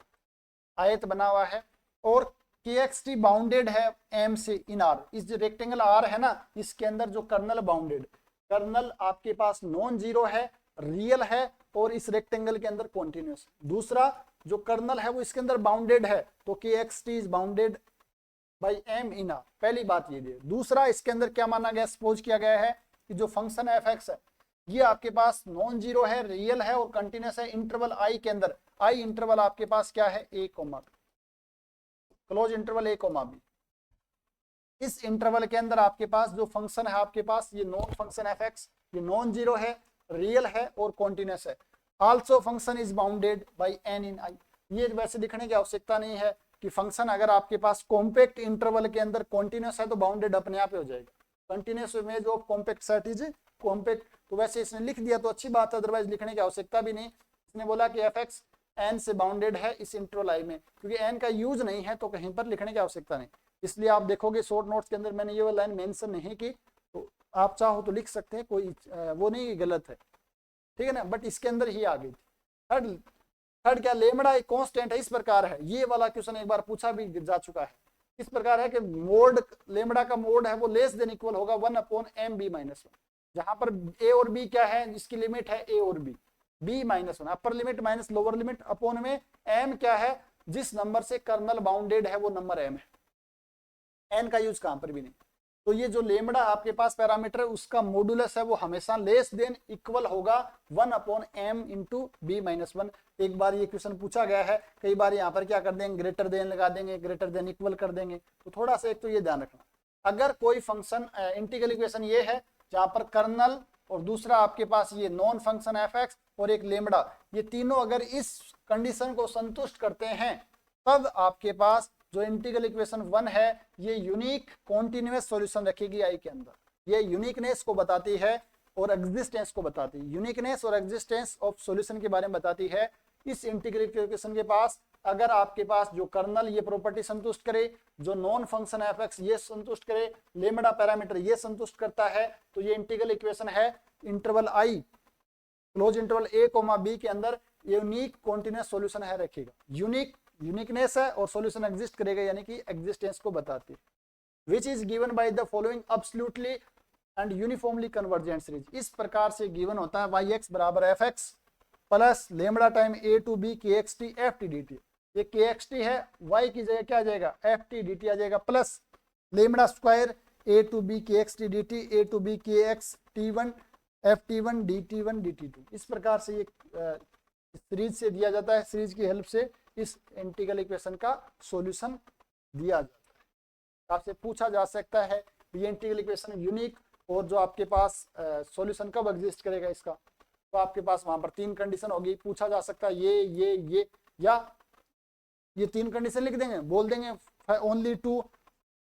आयत बना हुआ है, और के एक्स टी बाउंडेड है एम से इन आर। इस जो रेक्टेंगल आर है ना, इसके अंदर जो कर्नल बाउंडेड, कर्नल आपके पास नॉन जीरो है, रियल है और इस रेक्टेंगल के अंदर कॉन्टिन्यूस। दूसरा जो कर्नल है वो इसके अंदर बाउंडेड है, तो K x T is bounded by M in R. पहली बात ये दी। दूसरा इसके अंदर क्या माना गया, सपोज किया गया है कि जो फंक्शन एफ एक्स है ये आपके पास नॉन जीरो है, रियल है और कंटिन्यूस है इंटरवल आई के अंदर। आई इंटरवल आपके पास क्या है, ए comma B, close interval A comma B. इस इंटरवल के अंदर आपके पास जो फंक्शन है आपके पास ये नॉन फंक्शन एफ एक्स, ये नॉन जीरो है, रियल है और कॉन्टिन्यूस है। Also function is bounded by n in I. ये वैसे दिखने की आवश्यकता नहीं है कि फंक्शन अगर आपके पास कॉम्पैक्ट इंटरवल के अंदर कॉन्टिन्यूस है तो बाउंडेड अपने आप हो जाएगा। कंटिन्यूस में जो कॉम्पैक्ट सेट इज कॉम्पैक्ट, तो वैसे इसने लिख दिया तो अच्छी बात है, अदरवाइज लिखने की आवश्यकता भी नहीं। इसने बोला कि एफ एक्स एन से बाउंडेड है इस इंटरवल आई में, क्योंकि एन का यूज नहीं है तो कहीं पर लिखने की आवश्यकता नहीं। इसलिए आप देखोगे शॉर्ट नोट्स के अंदर मैंने ये लाइन मेंशन नहीं की, तो आप चाहो तो लिख सकते हैं, कोई वो नहीं गलत है, ठीक है ना, बट इसके अंदर ही आ गई थी। थर्ड क्या, लेमड़ा एक कांस्टेंट है, इस प्रकार है। ये वाला क्वेश्चन एक बार पूछा भी जा चुका है। इस प्रकार है कि मोड लेमड़ा का मोड है वो लेस देन इक्वल होगा 1 अपॉन एम बी माइनस 1, जहां पर ए और बी क्या है, इसकी लिमिट है ए और B minus 1, upper limit minus lower limit, upon में एम क्या है, जिस नंबर से कर्नल बाउंडेड है वो नंबर एम है। एन का यूज कहां पर भी नहीं। तो ये जो लेमड़ा आपके पास पैरामीटर है उसका मॉडुलस है वो हमेशा लेस देन इक्वल होगा 1 upon M into B minus 1। एक बार ये क्वेश्चन पूछा गया है, कई बार यहाँ पर क्या कर देंगे, ग्रेटर देन लगा देंगे, ग्रेटर देन इक्वल कर देंगे। तो थोड़ा सा एक तो ये ध्यान रखना, अगर कोई फंक्शन इंटीग्रल इक्वेशन ये है जहां पर कर्नल और दूसरा आपके पास ये नॉन फंक्शन एफ एक्स और एक लेमड़ा, ये तीनों अगर इस कंडीशन को संतुष्ट करते हैं तब आपके पास जो इंटीग्रल इक्वेशन 1 है ये यूनिक कॉन्टिन्यूअस सॉल्यूशन रखेगी आई के अंदर। ये यूनिकनेस को बताती है और एग्जिस्टेंस को बताती है, यूनिकनेस और एग्जिस्टेंस ऑफ सॉल्यूशन के बारे में बताती है। इस इंटीग्रल इक्वेशन के पास अगर आपके पास जो कर्नल ये प्रॉपर्टी संतुष्ट करे, जो नॉन फंक्शन एफ एक्स ये संतुष्ट करे, लेमड़ा पैरामीटर ये संतुष्ट करता है, तो ये इंटीग्रल इक्वेशन है interval I close interval A comma B के अंदर यूनिक कॉन्टिन्यूअस सॉल्यूशन है रखेगा। यूनिकनेस है और सॉल्यूशन एग्जिस्ट करेगा, यानी कि एग्जिस्टेंस को बताती है। Which is given by the following absolutely and uniformly convergent series. इस प्रकार से गिवन होता है वाई एक्स बराबर F x plus lambda time A to b के x t f t D T. ये के एक्स टी है, वाई की जगह क्या आ जाएगा, एफ टी डी टी आ जाएगा, plus lambda square a to b के x t D t A to b के x t one f t one d t one d t two. इस प्रकार से ये सीरीज से दिया जाता है, सीरीज की हेल्प से इस इंटीग्रल इक्वेशन का सॉल्यूशन दिया जाता है। आपसे पूछा जा सकता है ये इंटीग्रल इक्वेशन यूनिक और जो आपके पास सॉल्यूशन कब एग्जिस्ट करेगा इसका, तो आपके पास वहां पर 3 कंडीशन होगी। पूछा जा सकता है ये या ये 3 कंडीशन लिख देंगे, बोल देंगे ओनली 2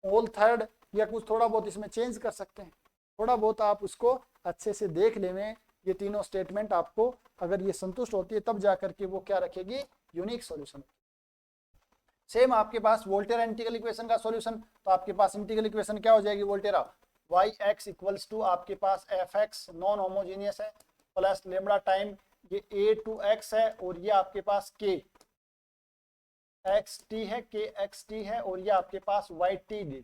होल थर्ड या कुछ थोड़ा बहुत इसमें चेंज कर सकते हैं। थोड़ा बहुत आप उसको अच्छे से देख लें, ये तीनों स्टेटमेंट आपको अगर ये संतुष्ट होती है तब जाकर के वो क्या रखेगी, यूनिक सॉल्यूशन। सेम आपके पास वोल्टेरा इंटीग्रल इक्वेशन का सॉल्यूशन, तो आपके पास इंटीग्रल इक्वेशन क्या हो जाएगी Volterra, Y x equals to आपके पास एफ एक्स नॉन होमोजीनियस है प्लस लेमड़ा टाइम ये ए टू एक्स है और ये आपके पास के एक्स टी है, के एक्स टी है और ये आपके पास वाई टी डी।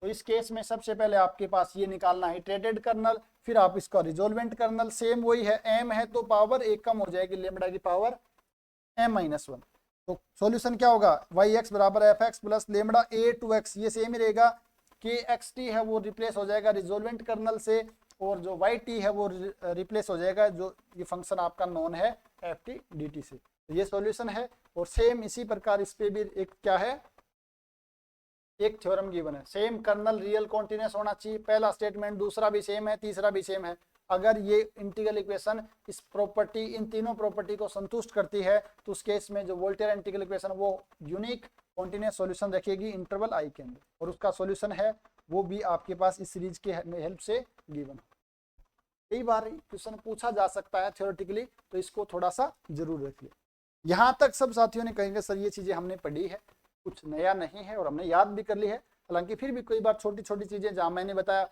तो इस केस में सबसे पहले आपके पास ये निकालना है इटरेटेड कर्नल, फिर आप इसका रिजोल्वेंट कर्नल सेम वही है, एम है तो पावर एक कम हो जाएगी लेमड़ा की पावर एम माइनस वन। तो सॉल्यूशन क्या होगा, वाई एक्स बराबर F x plus lambda A to X, ये सेम ही रहेगा, के एक्स टी है वो रिप्लेस हो जाएगा रिजोल्वेंट कर्नल से और जो वाई टी है वो रिप्लेस हो जाएगा जो ये फंक्शन आपका नॉन है एफ टी डी टी से। तो ये सॉल्यूशन है और सेम इसी प्रकार इस पे भी एक क्या है, एक थ्योरम गिवन है, सेम कर्नल रियल कॉन्टिन्यूस होना चाहिए, पहला स्टेटमेंट, दूसरा भी सेम है, तीसरा भी सेम है। अगर ये इंटीग्रल इक्वेशन इस प्रॉपर्टी, इन तीनों प्रॉपर्टी को संतुष्ट करती है तो उस केस में जो वोल्टेरा इंटीग्रल इक्वेशन वो यूनिक कॉन्टिन्यूस सॉल्यूशन रखेगी इंटरवल आई के अंदर, और उसका सॉल्यूशन है वो भी आपके पास इस सीरीज के हेल्प से गिवन। कई बार क्वेश्चन पूछा जा सकता है थ्योरेटिकली, तो इसको थोड़ा सा जरूर रख ले। यहाँ तक सब साथियों ने कहेंगे सर ये चीजें हमने पढ़ी है, कुछ नया नहीं है और हमने याद भी कर ली है, हालांकि फिर भी कई बार छोटी छोटी चीजें जहां मैंने बताया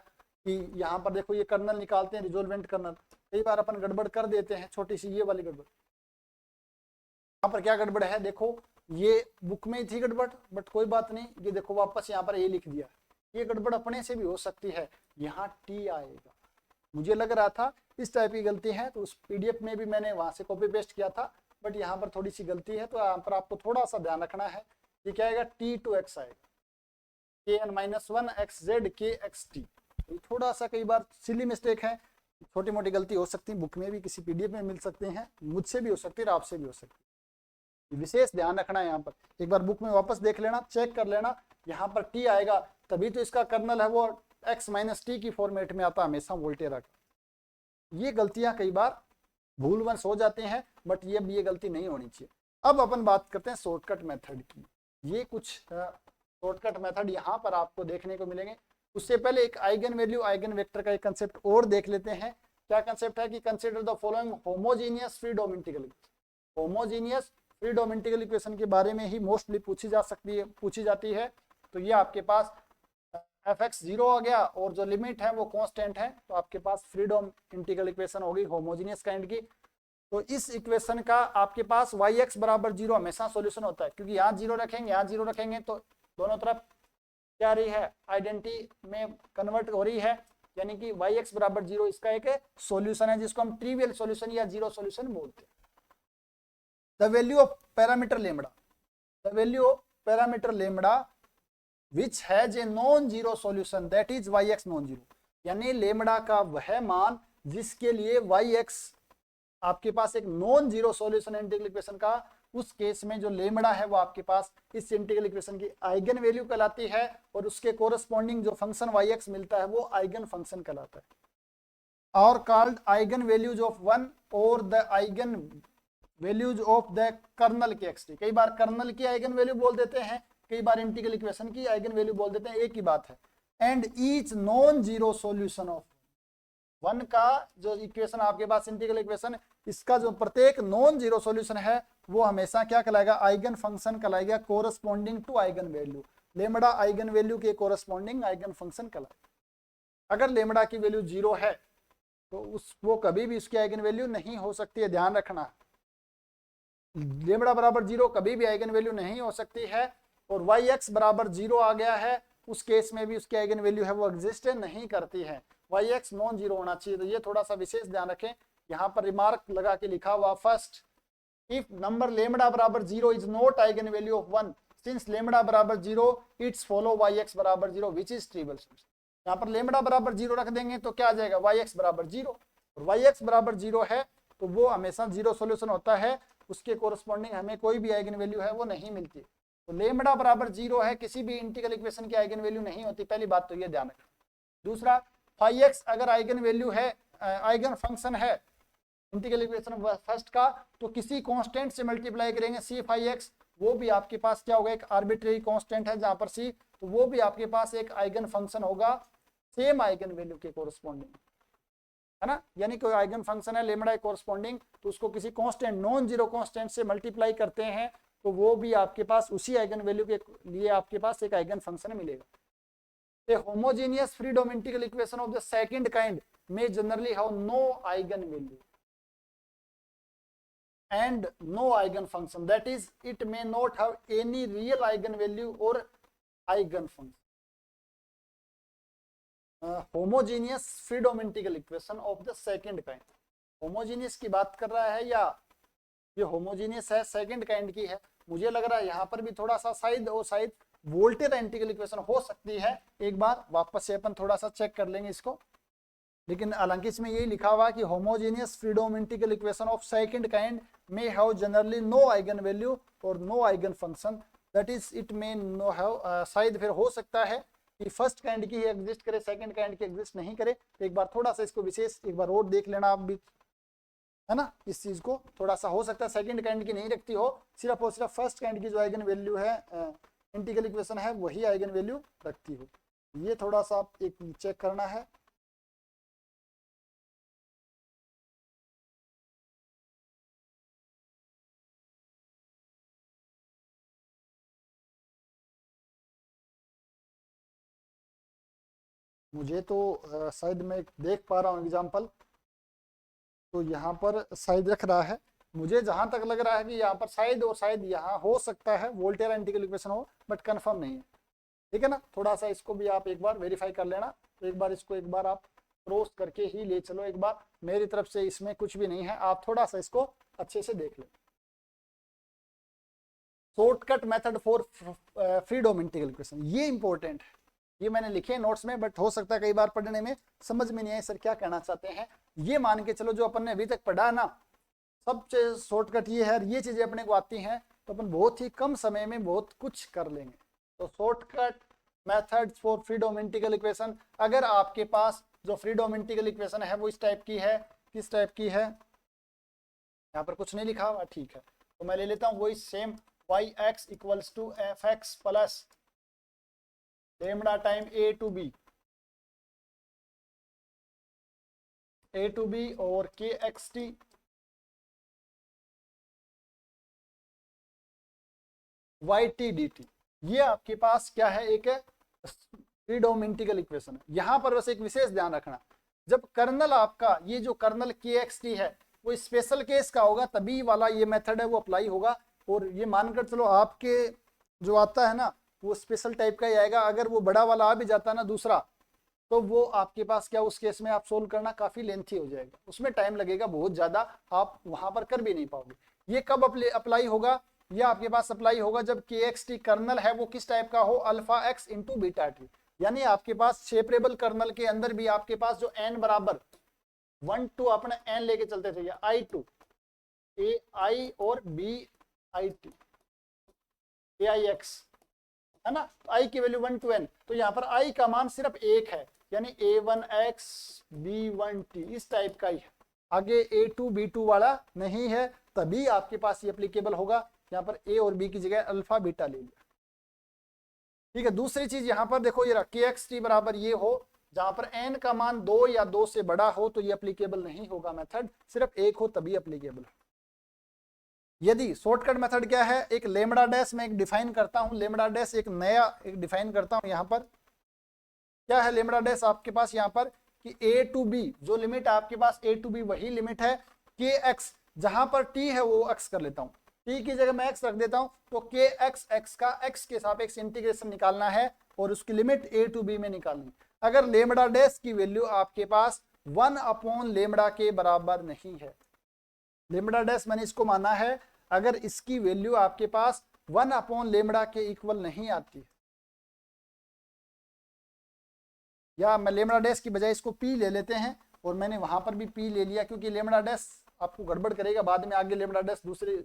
कि यहाँ पर देखो ये कर्नल निकालते हैं रिजोल्वेंट कर्नल, कई बार अपन गड़बड़ कर देते हैं, छोटी सी ये वाली गड़बड़। यहाँ पर क्या गड़बड़ है, देखो ये बुक में थी गड़बड़, बट कोई बात नहीं, ये देखो वापस यहाँ पर ये लिख दिया, ये गड़बड़ अपने से भी हो सकती है, यहाँ टी आएगा, मुझे लग रहा था इस टाइप की गलती है, तो उस पीडीएफ में भी मैंने वहां से कॉपी पेस्ट किया था, बट यहाँ पर थोड़ी सी गलती है, तो यहाँ पर आपको थोड़ा सा ध्यान रखना है। ये क्या आएगा, टी टू एक्स आएगा, K N minus one X Z K x T. थोड़ा सा कई बार सिली मिस्टेक है, छोटी मोटी गलती हो सकती है, बुक में भी किसी पीडीएफ में मिल सकते हैं, मुझसे भी हो सकती है और आपसे भी हो सकती है, विशेष ध्यान रखना है। यहाँ पर एक बार बुक में वापस देख लेना, चेक कर लेना, यहाँ पर टी आएगा तभी तो इसका कर्नल है वो एक्स माइनस टी की फॉर्मेट में आता हमेशा वोल्टेरा का। ये गलतियां कई बार भूलवश हो जाते हैं, बट ये गलती नहीं होनी चाहिए। अब अपन बात करते हैं शॉर्टकट मेथड की। ये कुछ शॉर्टकट मेथड यहाँ पर आपको देखने को मिलेंगे। उससे पहले एक आइगन वैल्यू आइगन वेक्टर का एक कंसेप्ट और देख लेते हैं। क्या कंसेप्ट है कि consider the following homogeneous Fredholm integral. Homogeneous Fredholm integral equation के बारे में ही मोस्टली पूछी जाती है। तो ये आपके पास एफ एक्स 0 आ गया और जो लिमिट है वो कांस्टेंट है, तो आपके पास फ्रीडोम इंटीग्रल इक्वेशन होगी होमोजीनियस काइंड की। तो इस इक्वेशन का आपके पास वाई एक्स बराबर 0 हमेशा सॉल्यूशन होता है, क्योंकि यहाँ 0 रखेंगे, यहाँ 0 रखेंगे, तो दोनों तरफ क्या रही है, आइडेंटिटी में कन्वर्ट हो रही है, यानी कि वाई एक्स बराबर 0 इसका एक सॉल्यूशन है, जिसको हम ट्रिवियल सॉल्यूशन या जीरो सॉल्यूशन बोलते हैं। The value of parameter lambda, the value of parameter lambda which has a non zero solution that is Y X non zero, यानी लेमड़ा का वह मान जिसके लिए वाई एक्स आपके पास एक नॉन जीरो सॉल्यूशन है इंटीग्रल इक्वेशन का, उस केस में जो लेमड़ा है वो आपके पास इस इंटीग्रल इक्वेशन की आइगन वैल्यू कहलाती है, और उसके कोरस्पॉन्डिंग जो फंक्शन वाई एक्स मिलता है वो आइगन फंक्शन कहलाता है। और called eigen values of one और the eigen values of the kernel के एक्स टी। कई बार कर्नल की आइगन वैल्यू बोल देते हैं, कई बार इंटीग्रल इक्वेशन की आइगन वैल्यू बोल देते हैं, एक ही बात है। And each non zero solution of one का जो इक्वेशन आपके पास इंटीग्रल इक्वेशन, इसका जो प्रत्येक नॉन जीरो सॉल्यूशन है वो हमेशा क्या कहलाएगा, आइगन फंक्शन कहलाएगा corresponding to eigen value. Lambda eigen value के कोरस्पॉन्डिंग आइगन फंक्शन कहलाएगा। अगर लेमड़ा की वैल्यू 0 है तो वो कभी भी उसकी आइगन वैल्यू नहीं हो सकती है, ध्यान रखना। लेमड़ा बराबर 0 कभी भी आइगन वैल्यू नहीं हो सकती है, और वाई एक्स बराबर 0 आ गया है उस केस में भी उसकी आइगन वैल्यू है वो एग्जिस्ट नहीं करती है, वाई एक्स नॉन जीरो होना चाहिए। तो ये थोड़ा सा विशेष ध्यान रखें, यहाँ पर रिमार्क लगा के लिखा हुआ, फर्स्ट इफ नंबर लेमड़ा बराबर 0 is not eigen value of 1 since lambda बराबर 0 इट्स फॉलो वाई एक्स बराबर 0 विच इज ट्रिवियल सॉल्यूशन। यहाँ पर लेमड़ा बराबर 0 रख देंगे तो क्या आ जाएगा, वाई एक्स बराबर 0, और वाई एक्स बराबर 0 है तो वो हमेशा जीरो सॉल्यूशन होता है, उसके कोरस्पॉन्डिंग हमें कोई भी आइगन वैल्यू है वो नहीं मिलती। तो लेमड़ा बराबर 0 है, किसी भी इंटीग्रल इक्वेशन की आइगन वैल्यू नहीं होती, पहली बात तो ये ध्यान रखना। दूसरा, फाई एक्स अगर आइगन वैल्यू है, आइगन फंक्शन है इंटीग्रल इक्वेशन फर्स्ट का, तो किसी कांस्टेंट से मल्टीप्लाई करेंगे सी फाई एक्स, वो भी आपके पास क्या होगा, एक आर्बिट्रेरी कांस्टेंट है जहां पर सी, तो वो भी आपके पास एक आइगन फंक्शन होगा सेम आइगन वैल्यू के कोरस्पॉन्डिंग, है ना। यानी कोई आइगन फंक्शन है लेमड़ा कोरस्पॉन्डिंग, तो उसको किसी कांस्टेंट नॉन जीरो कांस्टेंट से मल्टीप्लाई करते हैं तो वो भी आपके पास उसी आइगन वैल्यू के लिए आपके पास एक आइगन फंक्शन मिलेगा। A homogeneous freedom integral equation of the second kind may generally have no eigenvalue and no eigenfunction, that is it may not have any real eigenvalue or eigenfunction. Homogeneous freedom integral equation of the second kind, homogeneous की बात कर रहा है या ये homogeneous है second kind की है। मुझे लग रहा है यहाँ पर भी थोड़ा सा शायद वोल्टेज इंटीग्रल इक्वेशन हो सकती है, एक बार वापस से अपन थोड़ा सा चेक कर लेंगे इसको। लेकिन हालांकि इसमें यही लिखा हुआ कि homogeneous Fredholm integral equation of second kind may have generally no eigen value और no eigen function, that is it may no have, शायद फिर हो सकता है कि फर्स्ट काइंड की एग्जिस्ट करे सेकंड काइंड की एग्जिस्ट नहीं करे। तो एक बार थोड़ा सा इसको विशेष एक बार और देख लेना आप भी, है ना। इस चीज को थोड़ा सा हो सकता है सेकंड काइंड की नहीं रखती हो, सिर्फ और सिर्फ फर्स्ट काइंड की जो आइगन वैल्यू है इंटीग्रल इक्वेशन है वही आइगन वैल्यू रखती हो। ये थोड़ा सा एक चेक करना है। मुझे तो शायद मैं देख पा रहा हूँ एग्जाम्पल, तो यहाँ पर शायद रख रहा है, मुझे जहां तक लग रहा है कि यहाँ पर शायद और शायद यहाँ हो सकता है वोल्टेरा इंटीग्रल इक्वेशन हो, बट कंफर्म नहीं है, ठीक है ना। थोड़ा सा इसको भी आप एक बार वेरीफाई कर लेना, तो एक बार इसको एक बार आप क्रॉस करके ही ले चलो एक बार, मेरी तरफ से इसमें कुछ भी नहीं है, आप थोड़ा सा इसको अच्छे से देख लो। Shortcut method for Fredholm integral equation, ये इंपॉर्टेंट है, ये मैंने लिखे हैं नोट्स में, बट हो सकता है कई बार पढ़ने में समझ में नहीं आए सर क्या कहना चाहते हैं। ये मान के चलो जो अपन ने अभी तक पढ़ा ना, सबसे शॉर्टकट ये है, ये चीजें अपने को आती हैं तो अपन बहुत ही कम समय में बहुत कुछ कर लेंगे। तो shortcut methods for Fredholm integral equation, अगर आपके पास जो फ्रीडम इंटीग्रल इक्वेशन है वो इस टाइप की है, किस टाइप की है, यहाँ पर कुछ नहीं लिखा हुआ, ठीक है, तो मैं ले लेता हूँ वही same, Y x equals to F x plus lambda time A to B और K x T Y T D T. ये आपके पास क्या है, एक फ्रीडम इंटीग्रल इक्वेशन है। यहाँ पर बस एक विशेष ध्यान रखना, जब कर्नल आपका ये जो कर्नल के एक्स टी है वो स्पेशल केस का होगा तभी वाला ये मेथड है वो अप्लाई होगा, और ये मानकर चलो आपके जो आता है ना वो स्पेशल टाइप का ही आएगा। अगर वो बड़ा वाला आ भी जाता है ना दूसरा, तो वो आपके पास क्या उस केस में आप सोल्व करना काफी लेंथी हो जाएगा, उसमें टाइम लगेगा बहुत ज्यादा, आप वहां पर कर भी नहीं पाओगे। ये कब अप्लाई होगा, ये आपके पास अप्लाई होगा जब के एक्स टी कर्नल है वो किस टाइप का हो, alpha x into beta T, यानी आपके पास सेपरेबल कर्नल के अंदर भी आपके पास जो एन बराबर 1 2 अपने एन लेके चलते थे, या आई टू ए आई और B I T A I X, है ना, आई की वैल्यू 1 to n, तो यहाँ पर आई का मान सिर्फ एक है, यानी a1x b1t इस टाइप का ही है, आगे a2 b2 वाला नहीं है, तभी आपके पास ये एप्लीकेबल होगा। यहाँ पर a और b की जगह अल्फा बीटा ले लिया, ठीक है। दूसरी चीज यहाँ पर देखो, ये के एक्स टी बराबर ये हो, जहां पर n का मान 2 या 2 से बड़ा हो तो ये एप्लीकेबल नहीं होगा मेथड, सिर्फ एक हो तभी एप्लीकेबल है। यदि शॉर्टकट मेथड क्या है, एक लेमडा डैश में एक डिफाइन करता हूं, लेमडा डैश एक नया एक डिफाइन करता हूं। यहाँ पर क्या है लेमडा डैश आपके पास यहाँ पर कि a टू b, जो लिमिट आपके पास a टू b वही लिमिट है, के एक्स जहां पर t है वो x कर लेता हूं, t की जगह मैं x रख देता हूं, तो के एक्स का x के सापेक्ष इंटीग्रेशन निकालना है और उसकी लिमिट a टू b में निकालनी। अगर लेमडा डैश की वैल्यू आपके पास 1 अपॉन लेमडा के बराबर नहीं है, लेमडा डैश मैंने इसको माना है, अगर इसकी वैल्यू आपके पास 1 अपॉन लेमडा के इक्वल नहीं आती, या मैं लेमडा डैश की बजाय इसको p ले लेते हैं, और मैंने वहां पर भी p ले लिया क्योंकि लेमडा डैश आपको गड़बड़ करेगा बाद में, आगे लेमडा डैश दूसरे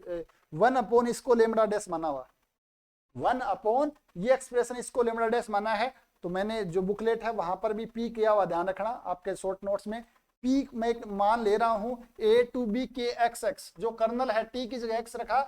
1 अपॉन इसको लेमडा डैश माना हुआ, 1 अपॉन ये एक्सप्रेशन इसको लेमडा डैश माना है, तो मैंने जो बुकलेट है वहां पर भी p किया हुआ, ध्यान रखना आपके शॉर्ट नोट्स में p मैं एक मान ले रहा हूं a टू b के एक्स एक्स, जो कर्नल है t की जगह x रखा,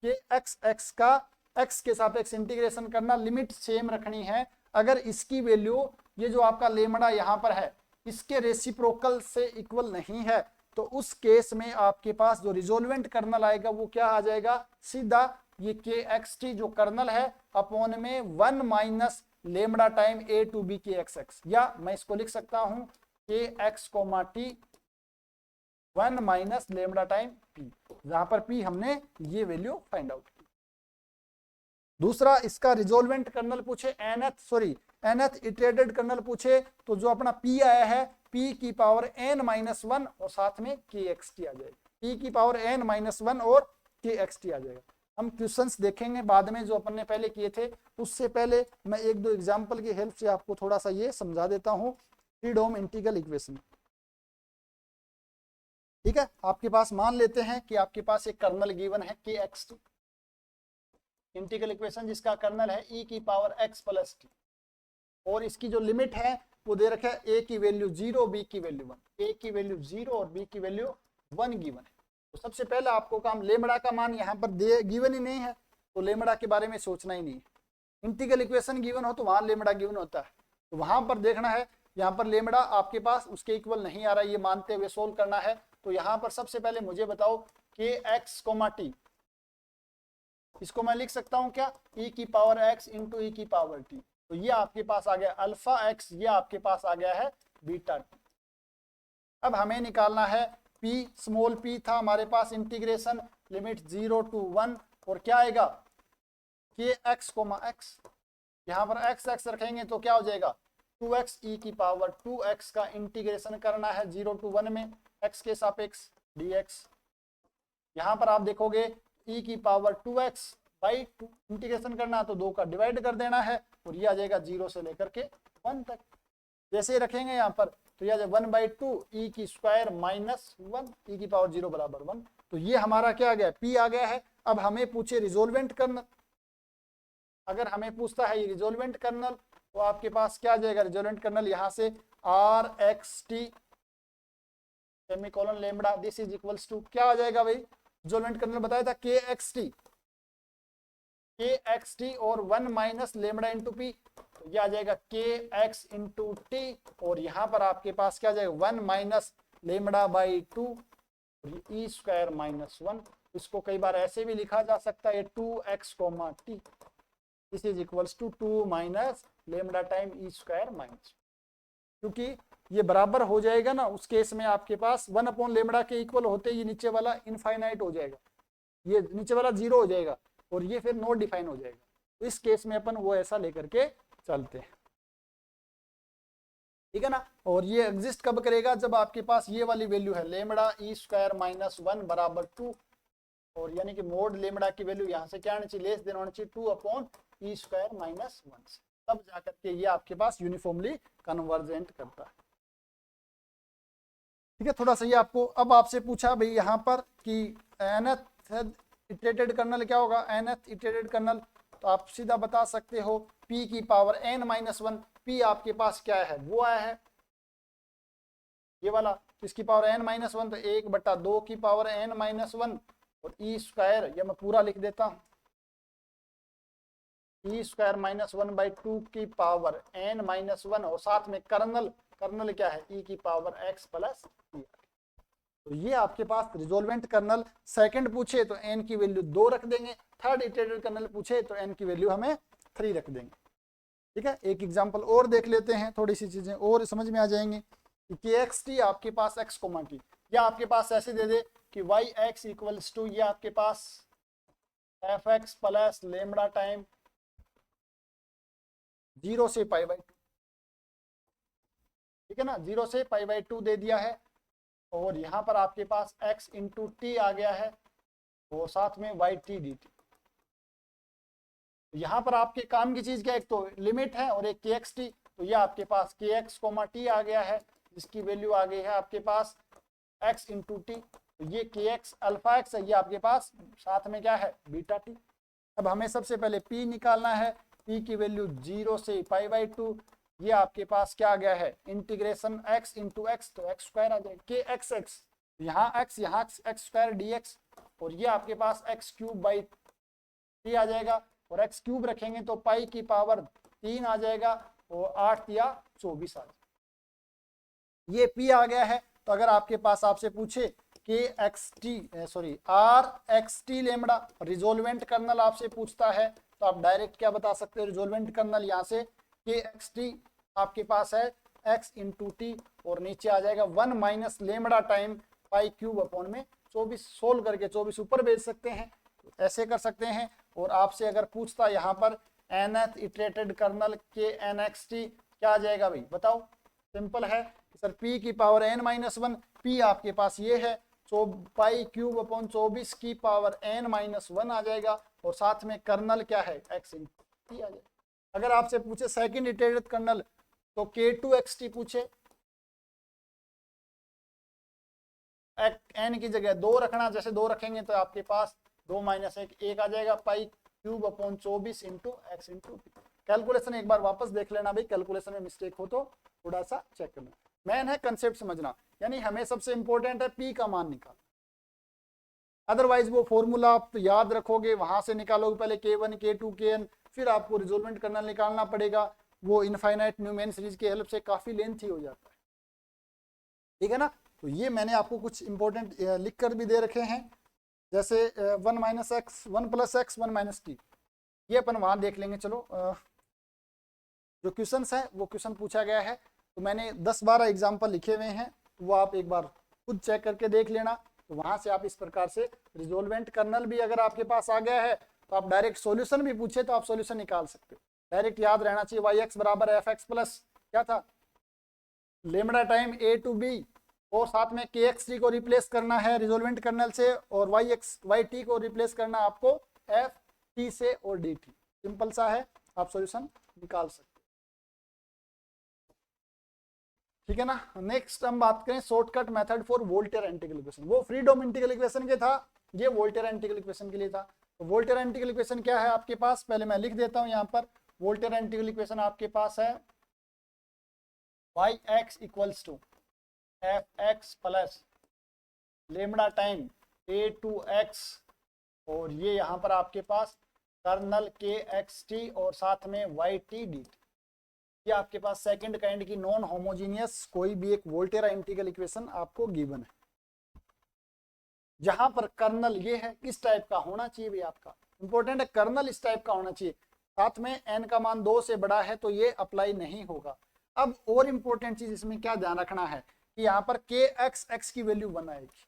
के एक्स एक्स का x के सापेक्ष इंटीग्रेशन करना, लिमिट सेम रखनी है। अगर इसकी वैल्यू ये जो आपका लेमड़ा यहाँ पर है इसके रेसिप्रोकल से इक्वल नहीं है तो उस केस में आपके पास जो रिजोल्वेंट कर्नल आएगा वो क्या आ जाएगा, सीधा ये के एक्स टी जो कर्नल है अपॉन में 1 minus lambda time A to b के एक्स एक्स, या मैं इसको लिख सकता हूं K x comma t 1 minus lambda time p, जहां पर पी हमने ये वैल्यू फाइंड आउट की। दूसरा इसका रिजोल्वेंट कर्नल पूछे nth इटरेटेड कर्नल पूछे तो जो अपना p आया है p की पावर n-1 और साथ में kxt आ जाएगा, p की पावर n-1 और kxt आ जाएगा। हम क्वेश्चंस देखेंगे बाद में जो अपन ने पहले किए थे, उससे पहले मैं एक दो एग्जांपल की हेल्प से आपको थोड़ा सा ये समझा देता हूं फ्रीडोम इंटीग्रल इक्वेशन। ठीक है, आपके पास मान लेते हैं कि आपके पास एक कर्नल गिवन है kxt, इंटीग्रल इक्वेशन जिसका कर्नल है e की पावर x प्लस टी, और इसकी जो लिमिट है वो दे रखा है a की वैल्यू 0, b की वैल्यू 1, a की वैल्यू 0 और b की वैल्यू 1 गिवन है। तो सबसे पहले आपको काम, लेमड़ा का मान यहाँ पर गिवन ही नहीं है तो लेमड़ा के बारे में सोचना ही नहीं है। इंटीग्रल इक्वेशन गिवन हो तो वहां लेमड़ा गिवन होता है, तो वहां पर देखना है, यहाँ पर लेमड़ा आपके पास उसके इक्वल नहीं आ रहा है, ये मानते हुए सोल्व करना है। तो यहाँ पर सबसे पहले मुझे बताओ के एक्स कोमा टी, इसको मैं लिख सकता हूं क्या, e की पावर x इंटू ई की पावर t, तो ये आपके पास आ गया अल्फा x, ये आपके पास आ गया है बीटा t। अब हमें निकालना है p, स्मॉल p था हमारे पास, इंटीग्रेशन लिमिट 0 टू 1 और क्या आएगा के एक्स कोमा एक्स, यहाँ पर x x रखेंगे तो क्या हो जाएगा 2x e की पावर 2x का इंटीग्रेशन करना है 0 टू 1 में x के सापेक्ष dx। यहाँ पर आप देखोगे e की पावर 2x बाई 2 इंटीग्रेशन करना है तो 2 का डिवाइड कर देना है और ये आ जाएगा 0 से लेकर के 1 तक। जैसे रखेंगे यहाँ पर तो यह 1/2 e की स्क्वायर माइनस 1 e की पावर 0 बराबर 1, तो ये हमारा क्या आ गया, p आ गया है। अब हमें पूछे रिजोल्वेंट कर्नल, अगर हमें पूछता है ये रिजोल्वेंट कर्नल तो आपके पास क्या आ जाएगा, रिजोल्वेंट कर्नल यहाँ से r x t semicolon lambda this is equals to क्या आ जाएगा भाई, रिजोल्वेंट कर्नल बताया था के एक्स टी और 1 माइनस लेमड़ा इंटू पी, तो ये आ जाएगा के एक्स इंटू टी, और यहाँ पर आपके पास क्या आ जाएगा 1 minus lambda by 2 E square minus 1। इसको कई बार ऐसे भी लिखा जा सकता है 2x comma t this is equals to 2 minus lambda time e square minus, क्योंकि ये बराबर हो जाएगा ना, उस केस में आपके पास 1 अपॉन लेमड़ा के इक्वल होते ही नीचे वाला इनफाइनाइट हो जाएगा, ये नीचे वाला 0 हो जाएगा और ये फिर नॉट डिफाइन हो जाएगा। तो इस केस में अपन वो ऐसा लेकर के चलते हैं, ठीक है ना। और ये एग्जिस्ट कब करेगा, जब आपके पास ये वाली वैल्यू है लेमड़ा ई स्क्वायर माइनस 1 बराबर 2, और यानी कि मोड लेमड़ा की वैल्यू यहाँ से क्या आनी चाहिए, लेस देन होनी चाहिए 2 अपॉन ई स्क्वायर माइनस 1, तब जाकर के ये आपके पास यूनिफॉर्मली कन्वर्जेंट करता है। ठीक है, थोड़ा सा ये आपको, अब आपसे पूछा भाई यहाँ पर कि nth इटरेटेड कर्नल क्या होगा, nth इटरेटेड कर्नल, तो आप सीधा बता सकते हो p की पावर n-1, p आपके पास क्या है वो आया है ये वाला, तो इसकी पावर n-1 तो 1/2 की पावर n-1 और ई स्क्वायर, या मैं पूरा लिख देता हूँ ई स्क्वायर माइनस 1/2 की पावर n-1 और साथ में कर्नल, कर्नल क्या है e की पावर x प्लस e। तो ये आपके पास रिजोल्वेंट कर्नल। सेकंड पूछे तो n की वैल्यू 2 रख देंगे, थर्ड इटरेटेड कर्नल पूछे तो n की वैल्यू हमें 3 रख देंगे। ठीक है, एक एग्जांपल और देख लेते हैं, थोड़ी सी चीजें और समझ में आ जाएंगी कि xt आपके पास x कोमा t, या आपके पास ऐसे दे दे कि yx इक्वल्स टू ये आपके पास fx प्लस लेमड़ा टाइम 0 से π/2, ठीक है ना, 0 से π/2 दे दिया है, और यहाँ पर आपके पास x इंटू टी आ गया है और साथ में yt dt। यहाँ पर आपके काम की चीज क्या, एक तो लिमिट है और एक kxt, तो ये आपके पास kx कोमा t आ गया है जिसकी वैल्यू आ गई है आपके पास x इंटू टी, तो ये kx अल्फा x है, ये आपके पास साथ में क्या है बीटा t। अब हमें सबसे पहले p निकालना है, p की वैल्यू 0 से π/2, ये आपके पास क्या आ गया है इंटीग्रेशन x इंटू एक्स, तो एक्स स्क्वायर आ जाएगा के एक्स एक्स, यहाँ एक्स स्क्वायर dx, और ये आपके पास x³ बाई 3 आ जाएगा, और एक्स क्यूब रखेंगे तो पाई की पावर 3 आ जाएगा और 8 या 24 आ जाएगा। ये पी आ गया है। तो अगर आपके पास आपसे पूछे K x t sorry R x t lambda resolvent kernel आपसे पूछता है तो आप डायरेक्ट क्या बता सकते हो रिजोल्वेंट कर्नल यहाँ से के एक्स टी आपके पास है एक्स इंटू टी और नीचे आ जाएगा 1 माइनस लेमड़ा टाइम पाई क्यूब अपॉन में 24 सोल्व करके 24 ऊपर भेज सकते हैं, ऐसे कर सकते हैं। और आपसे अगर पूछता यहाँ पर nth इटरेटेड कर्नल के एन एक्स टी क्या आ जाएगा भाई बताओ, सिंपल है सर p की पावर n माइनस 1, p आपके पास ये है तो पाई क्यूब अपॉन 24 की पावर n माइनस 1 आ जाएगा और साथ में कर्नल क्या है x इंटू टी आ जाएगा। अगर आपसे पूछे सेकंड इटरेटेड कर्नल तो k2xt पूछे, n की जगह 2 रखना, जैसे 2 रखेंगे तो आपके पास 2 माइनस 1 आ जाएगा पाई cube upon 24 into x into T. Calculation एक बार वापस देख लेना भाई, कैलकुलेशन में मिस्टेक हो तो थोड़ा सा चेक करना। मेन है कंसेप्ट समझना, यानी हमें सबसे इंपॉर्टेंट है पी का मान निकालना। अदरवाइज वो फॉर्मूला आप तो याद रखोगे, वहां से निकालोगे पहले k1 k2 kn, फिर आपको रिजोल्वेंट कर्नल निकालना पड़ेगा, वो इनफाइनाइट न्यूमेन सीरीज की हेल्प से काफी लेंथी हो जाता है, ठीक है ना। तो ये मैंने आपको कुछ इंपॉर्टेंट लिख कर भी दे रखे हैं, जैसे 1 minus x 1 plus x 1 minus T, ये अपन वहां देख लेंगे। चलो जो क्वेश्चंस है वो क्वेश्चन पूछा गया है तो मैंने 10-12 एग्जाम्पल लिखे हुए हैं, वो आप एक बार खुद चेक करके देख लेना। तो वहां से आप इस प्रकार से रिजोल्वेंट कर्नल भी अगर आपके पास आ गया है तो आप डायरेक्ट सॉल्यूशन भी पूछे तो आप सॉल्यूशन निकाल सकते हो। डायरेक्ट याद रहना चाहिए वाई एक्स बराबर एफ एक्स प्लस क्या था lambda time A to B, और साथ में के एक्स टी को रिप्लेस करना है रिजोल्वेंट कर्नल से और वाई टी को रिप्लेस करना आपको एफ टी से और डी टी। सिंपल सा है, आप सॉल्यूशन निकाल सकते, ठीक है ना। नेक्स्ट हम बात करें shortcut method for Voltaire integral equation. वो फ्रीडोम इंटीग्रल इक्वेशन के था, ये वोल्टेयर इंटीग्रल इक्वेशन के लिए था। तो वोल्टेयर इंटीग्रल इक्वेशन क्या है आपके पास, पहले मैं लिख देता हूं यहाँ पर। वोल्टेयर इंटीग्रल इक्वेशन आपके पास है y x equals to F x plus lambda time A to x और ये यहाँ पर आपके पास कर्नल के एक्स टी और साथ में वाई टी डी टी। ये आपके पास सेकंड काइंड की नॉन होमोजीनियस कोई भी एक वोल्टेयर इंटीग्रल इक्वेशन आपको गिवन है, जहां पर कर्नल ये है किस टाइप का होना चाहिए भी आपका इंपॉर्टेंट है, कर्नल इस टाइप का होना चाहिए, साथ में n का मान 2 से बड़ा है तो ये अप्लाई नहीं होगा। अब और इंपॉर्टेंट चीज इसमें क्या ध्यान रखना है कि यहाँ पर के एक्स की वैल्यू 1 आएगी,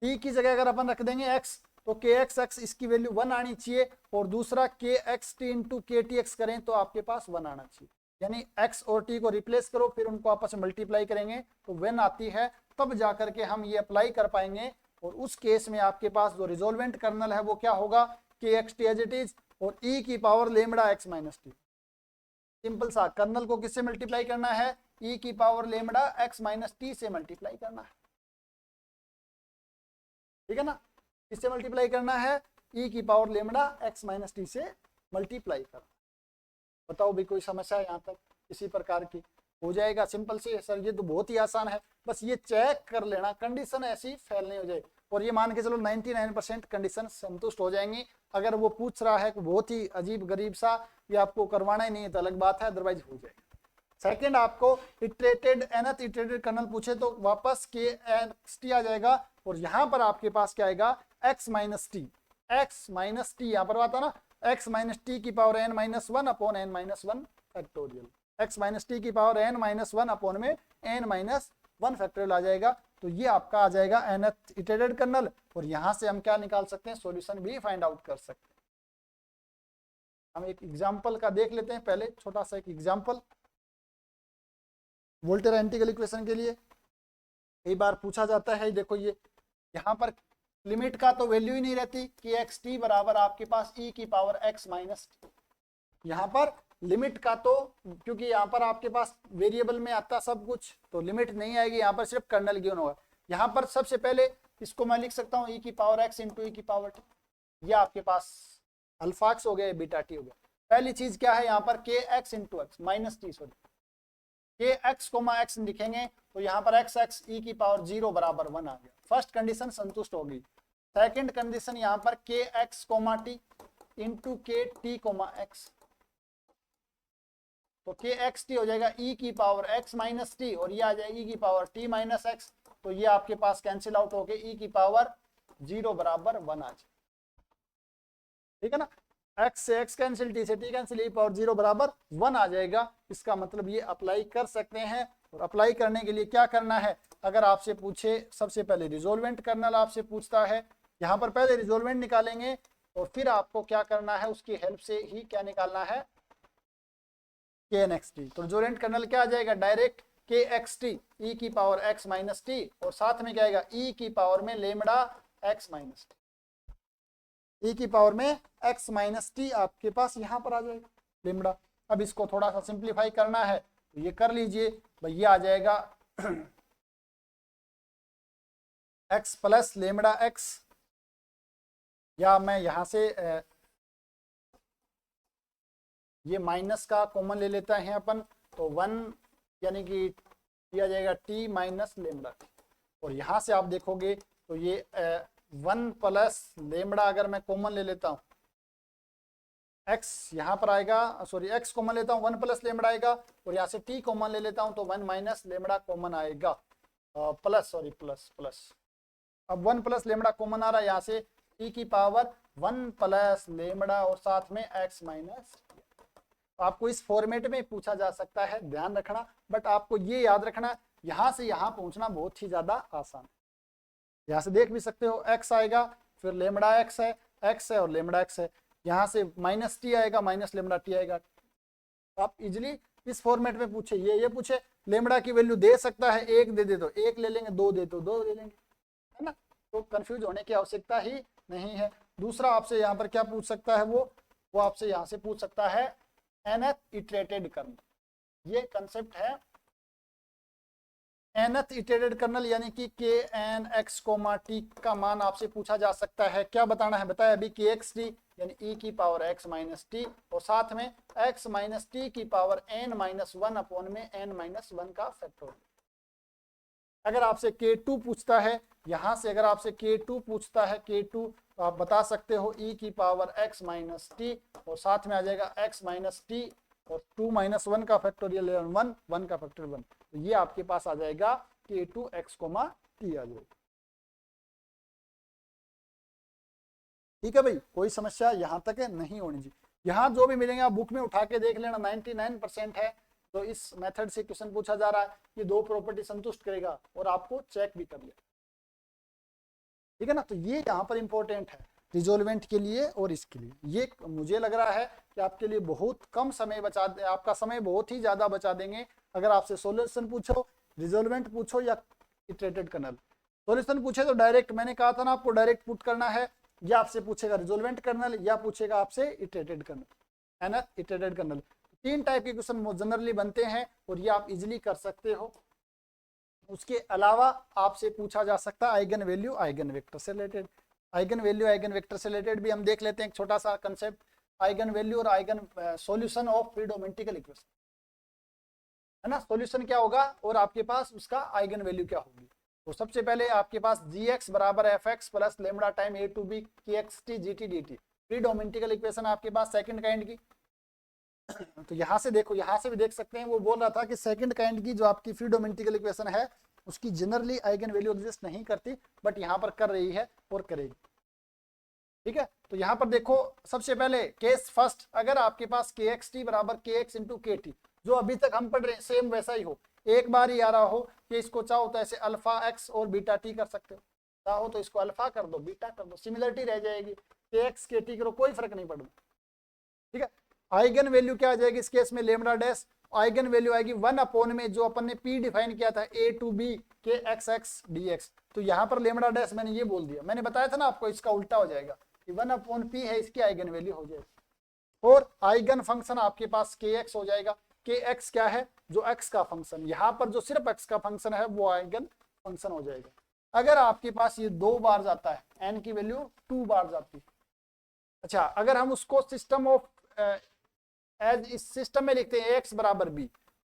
t की जगह अगर अपन रख देंगे x तो के एक्स इसकी वैल्यू 1 आनी चाहिए और दूसरा के एक्स टी इंटू के टी एक्स करें तो आपके पास 1 आना चाहिए, यानी x और t को रिप्लेस करो फिर उनको आपस में मल्टीप्लाई करेंगे तो 1 आती है, तब जाकर के हम ये अप्लाई कर पाएंगे। और उस केस में आपके पास जो रिजोल्वेंट कर्नल है वो क्या होगा K x t as it is और e की power lambda x minus t. Simple सा, कर्नल को किससे मल्टीप्लाई करना है, e की power lambda x minus t से मल्टीप्लाई करना है, ठीक है ना। किससे मल्टीप्लाई करना है, e की power lambda x minus t से मल्टीप्लाई करना। बताओ भी कोई समस्या यहाँ तक किसी प्रकार की, हो जाएगा सिंपल से सर, ये तो बहुत ही आसान है, बस ये चेक कर लेना कंडीशन ऐसी फेल नहीं हो जाए, और ये मान के चलो 99% कंडीशन संतुष्ट हो जाएंगी। अगर वो पूछ रहा है बहुत ही अजीब गरीब सा, ये आपको करवाना ही नहीं है तो अलग बात है, अदरवाइज हो जाएगा। सेकंड आपको इटरेटेड nth इटरेटेड कर्नल पूछे तो वापस के एक्स टी आ जाएगा और यहाँ पर आपके पास क्या आएगा x minus T, x minus T यहाँ पर आता ना x माइनस टी की power n minus 1 upon n minus 1 factorial, x minus t की पावर n माइनस 1 अपॉन में n माइनस 1 फैक्टोरियल आ जाएगा। तो ये आपका आ जाएगा nth इटरेटेड कर्नल और यहाँ से हम क्या निकाल सकते हैं, सॉल्यूशन भी फाइंड आउट कर सकते हैं। हम एक एग्जाम्पल का देख लेते हैं पहले, छोटा सा एक एग्जाम्पल वोल्टेयर इंटीग्रल इक्वेशन के लिए कई बार पूछा जाता है। देखो ये यहाँ पर लिमिट का तो वैल्यू ही नहीं रहती कि एक्स टी बराबर आपके पास e की पावर x माइनस टी, यहाँ पर लिमिट का तो क्योंकि यहाँ पर आपके पास वेरिएबल में आता सब कुछ तो लिमिट नहीं आएगी, यहाँ पर सिर्फ कर्नल गिवन होगा। यहाँ पर सबसे पहले इसको मैं लिख सकता हूँ e की पावर x इंटू e की पावर टी, ये आपके पास अल्फा एक्स हो गया बीटा टी हो गया। पहली चीज क्या है यहाँ पर के x into x minus T, sorry के एक्स कोमा एक्स लिखेंगे तो यहाँ पर एक्स एक्स ई की पावर 0 बराबर 1 आ गया, फर्स्ट कंडीशन संतुष्ट होगी। सेकंड कंडीशन यहाँ पर के एक्स कोमा टी इंटू के टी कोमा एक्स, तो के एक्स टी हो जाएगा ई की पावर एक्स माइनस टी, और ये आ जाएगी ई की पावर टी माइनस एक्स, तो ये आपके पास कैंसिल आउट हो गए, ई की पावर 0 बराबर 1 आ जाए। ठीक है ना, x से x कैंसिल, t से t कैंसिल, ई पावर 0 बराबर 1 आ जाएगा। इसका मतलब ये अप्लाई कर सकते हैं। और अप्लाई करने के लिए क्या करना है, अगर आपसे पूछे, सबसे पहले रिजोल्वेंट कर्नल आपसे पूछता है, यहाँ पर पहले रिजोल्वेंट निकालेंगे और फिर आपको क्या करना है, उसकी हेल्प से ही क्या निकालना है, के एन एक्स टी। तो रिजोल्वेंट कर्नल क्या आ जाएगा, डायरेक्ट के एक्स टी ई की पावर एक्स माइनस टी, और साथ में क्या आएगा, ई की पावर में लेमडा एक्स माइनस टी, ई की पावर में एक्स माइनस टी आपके पास यहाँ पर आ जाएगा लेमडा। अब इसको थोड़ा सा सिंप्लीफाई करना है तो ये कर लीजिए भाई, ये आ जाएगा एक्स प्लस लेमडा एक्स, या मैं यहां से ये माइनस का कॉमन ले लेता है अपन, तो 1 यानी कि दिया जाएगा टी माइनस लेमडा, और यहां से आप देखोगे तो ये 1 प्लस लेमडा अगर मैं कॉमन ले लेता हूं, x यहाँ पर आएगा, सॉरी x कॉमन लेता हूँ 1 प्लस लेमडा आएगा, और यहाँ से t कॉमन ले लेता हूँ तो 1 माइनस लेमडा कॉमन आएगा, प्लस सॉरी प्लस प्लस, अब 1 प्लस लेमडा कॉमन आ रहा है यहाँ से, t की पावर 1 प्लस लेमडा और साथ में x माइनस। आपको इस फॉर्मेट में पूछा जा सकता है, ध्यान रखना, बट आपको ये याद रखना यहाँ से यहाँ पहुंचना बहुत ही ज्यादा आसान है। यहाँ से देख भी सकते हो x आएगा, फिर लेमडा x है और लेमडा x है, यहाँ से माइनस टी आएगा, माइनस लेमडा टी आएगा। आप इजिली इस फॉर्मेट में पूछे, ये पूछे लेमडा की वैल्यू दे सकता है, 1 दे दे तो 1 ले लेंगे, 2 दे तो 2 ले लेंगे, है ना, तो कंफ्यूज होने की आवश्यकता ही नहीं है। दूसरा आपसे यहाँ पर क्या पूछ सकता है, वो आपसे यहाँ से पूछ सकता है nth इटरेटेड कर्नल। ये कंसेप्ट है nth इटरेटेड कर्नल, यानी कि के एन एक्स कोमा टी का मान आपसे पूछा जा सकता है। क्या बताना है, बताया अभी के एक्स टी यानी ई की पावर एक्स माइनस टी, और साथ में एक्स माइनस टी की पावर एन माइनस 1 अपॉन में एन माइनस 1 का फैक्टोरियल। अगर आपसे K2 पूछता है, यहां से अगर आपसे K2 पूछता है, K2 तो आप बता सकते हो ई की पावर x माइनस टी, और साथ में आ जाएगा x माइनस टी और 2 माइनस 1 का फैक्टोरियल 1, 1 का फैक्टोरियल 1, तो ये आपके पास आ जाएगा K2 x कोमा टी आ जाएगा। ठीक है भाई, कोई समस्या यहाँ तक है नहीं होनी चाहिए। यहाँ जो भी मिलेंगे आप बुक में उठा के देख लेना, 99% है तो इस मेथड से क्वेश्चन पूछा जा रहा है, ये 2 प्रॉपर्टी संतुष्ट करेगा और आपको चेक भी कर लिया। ठीक है ना, तो ये यहाँ पर इंपॉर्टेंट है रिजोल्वेंट के लिए और इसके लिए। ये मुझे लग रहा है कि आपके लिए बहुत कम समय बचा दे, आपका समय बहुत ही ज्यादा बचा देंगे। अगर आपसे सॉल्यूशन पूछो, रिजोल्वेंट पूछो या इटरेटेड कर्नल। सॉल्यूशन पूछे तो डायरेक्ट, मैंने कहा था ना आपको डायरेक्ट पुट करना है, या आपसे पूछेगा रिजोल्वेंट कर्नल या पूछेगा आपसे इटरेटेड कर्नल, है ना, इटरेटेड कर्नल। 3 टाइप के क्वेश्चन जनरली बनते हैं और ये आप इजिली कर सकते हो। उसके अलावा आपसे पूछा जा सकता है आइगन वैल्यू आइगन वेक्टर से related. Eigen value eigen vector से रिलेटेड भी हम देख लेते हैं एक छोटा सा कंसेप्ट, आइगन वैल्यू और आइगन सॉल्यूशन ऑफ प्रीडोमिनेंटिकल इक्वेशन, है ना। सॉल्यूशन क्या होगा और आपके पास उसका आइगन वैल्यू क्या होगी। तो सबसे पहले आपके पास gx बराबर fx plus lambda time a to b kxt gt dt, Fredholm integral equation आपके पास सेकंड काइंड की। तो यहाँ से देखो, यहाँ से भी देख सकते हैं, वो बोल रहा था कि सेकंड काइंड की जो आपकी प्रीडोमिनेंटिकल इक्वेशन है उसकी जनरली आइगन वैल्यू एग्जिस्ट नहीं करती, बट यहाँ पर कर रही है और करेगी। ठीक है, तो यहाँ पर देखो सबसे पहले केस फर्स्ट, अगर आपके पास kxt बराबर kx इंटू kt, जो अभी तक हम पढ़ रहे हैं सेम वैसा ही हो, एक बार ही आ रहा हो कि इसको चाहो तो ऐसे अल्फा x और बीटा t कर सकते हो, चाहो तो इसको अल्फा कर दो, बीटा कर दो, सिमिलरिटी रह जाएगी, kx kt करो कोई फर्क नहीं पड़ता। ठीक है, आइगन वैल्यू क्या आ जाएगी इस केस में, लेमडा डैश, आइगन वैल्यू आएगी 1 अपॉन में जो अपन ने p डिफाइन किया था a टू b के xx dx। तो यहाँ पर लेमडा डैश मैंने ये बोल दिया, मैंने बताया था ना आपको इसका उल्टा हो जाएगा कि 1 अपॉन p है, इसकी आइगन वैल्यू हो जाएगी। और आइगन फंक्शन आपके पास kx हो जाएगा, kx क्या है, जो x का फंक्शन, यहाँ पर जो सिर्फ x का फंक्शन है वो आइगन फंक्शन हो जाएगा। अगर आपके पास ये 2 बार जाता है, n की वैल्यू 2 बार जाती है, अच्छा अगर हम उसको सिस्टम ऑफ एज इस सिस्टम में लिखते हैं x बराबर b,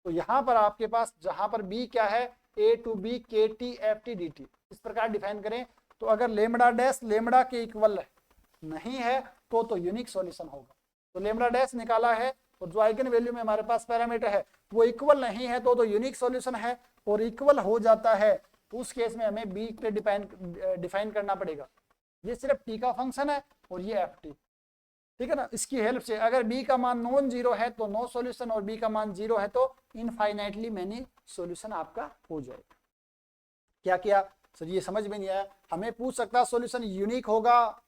तो यहाँ पर आपके पास जहां पर b क्या है, a to b kt ft dt, इस प्रकार डिफाइन करें। तो अगर लेमडा डैश लेमडा के इक्वल नहीं है तो यूनिक सॉल्यूशन होगा। तो लेमडा डैश निकाला है और जो आइगन वैल्यू में हमारे पास पैरामीटर है वो इक्वल नहीं है तो यूनिक सॉल्यूशन है, और इक्वल हो जाता है तो उस केस में हमें बी पे डिफाइन करना पड़ेगा। ये सिर्फ टी का फंक्शन है और ये एफ टी, ठीक है ना। इसकी हेल्प से अगर बी का मान नॉन जीरो है तो नो सॉल्यूशन, और बी का मान जीरो है तो इनफाइनाइटली मैनी सॉल्यूशन आपका हो जाएगा। क्या किया सर, ये समझ में नहीं आया। हमें पूछ सकता है सॉल्यूशन यूनिक होगा,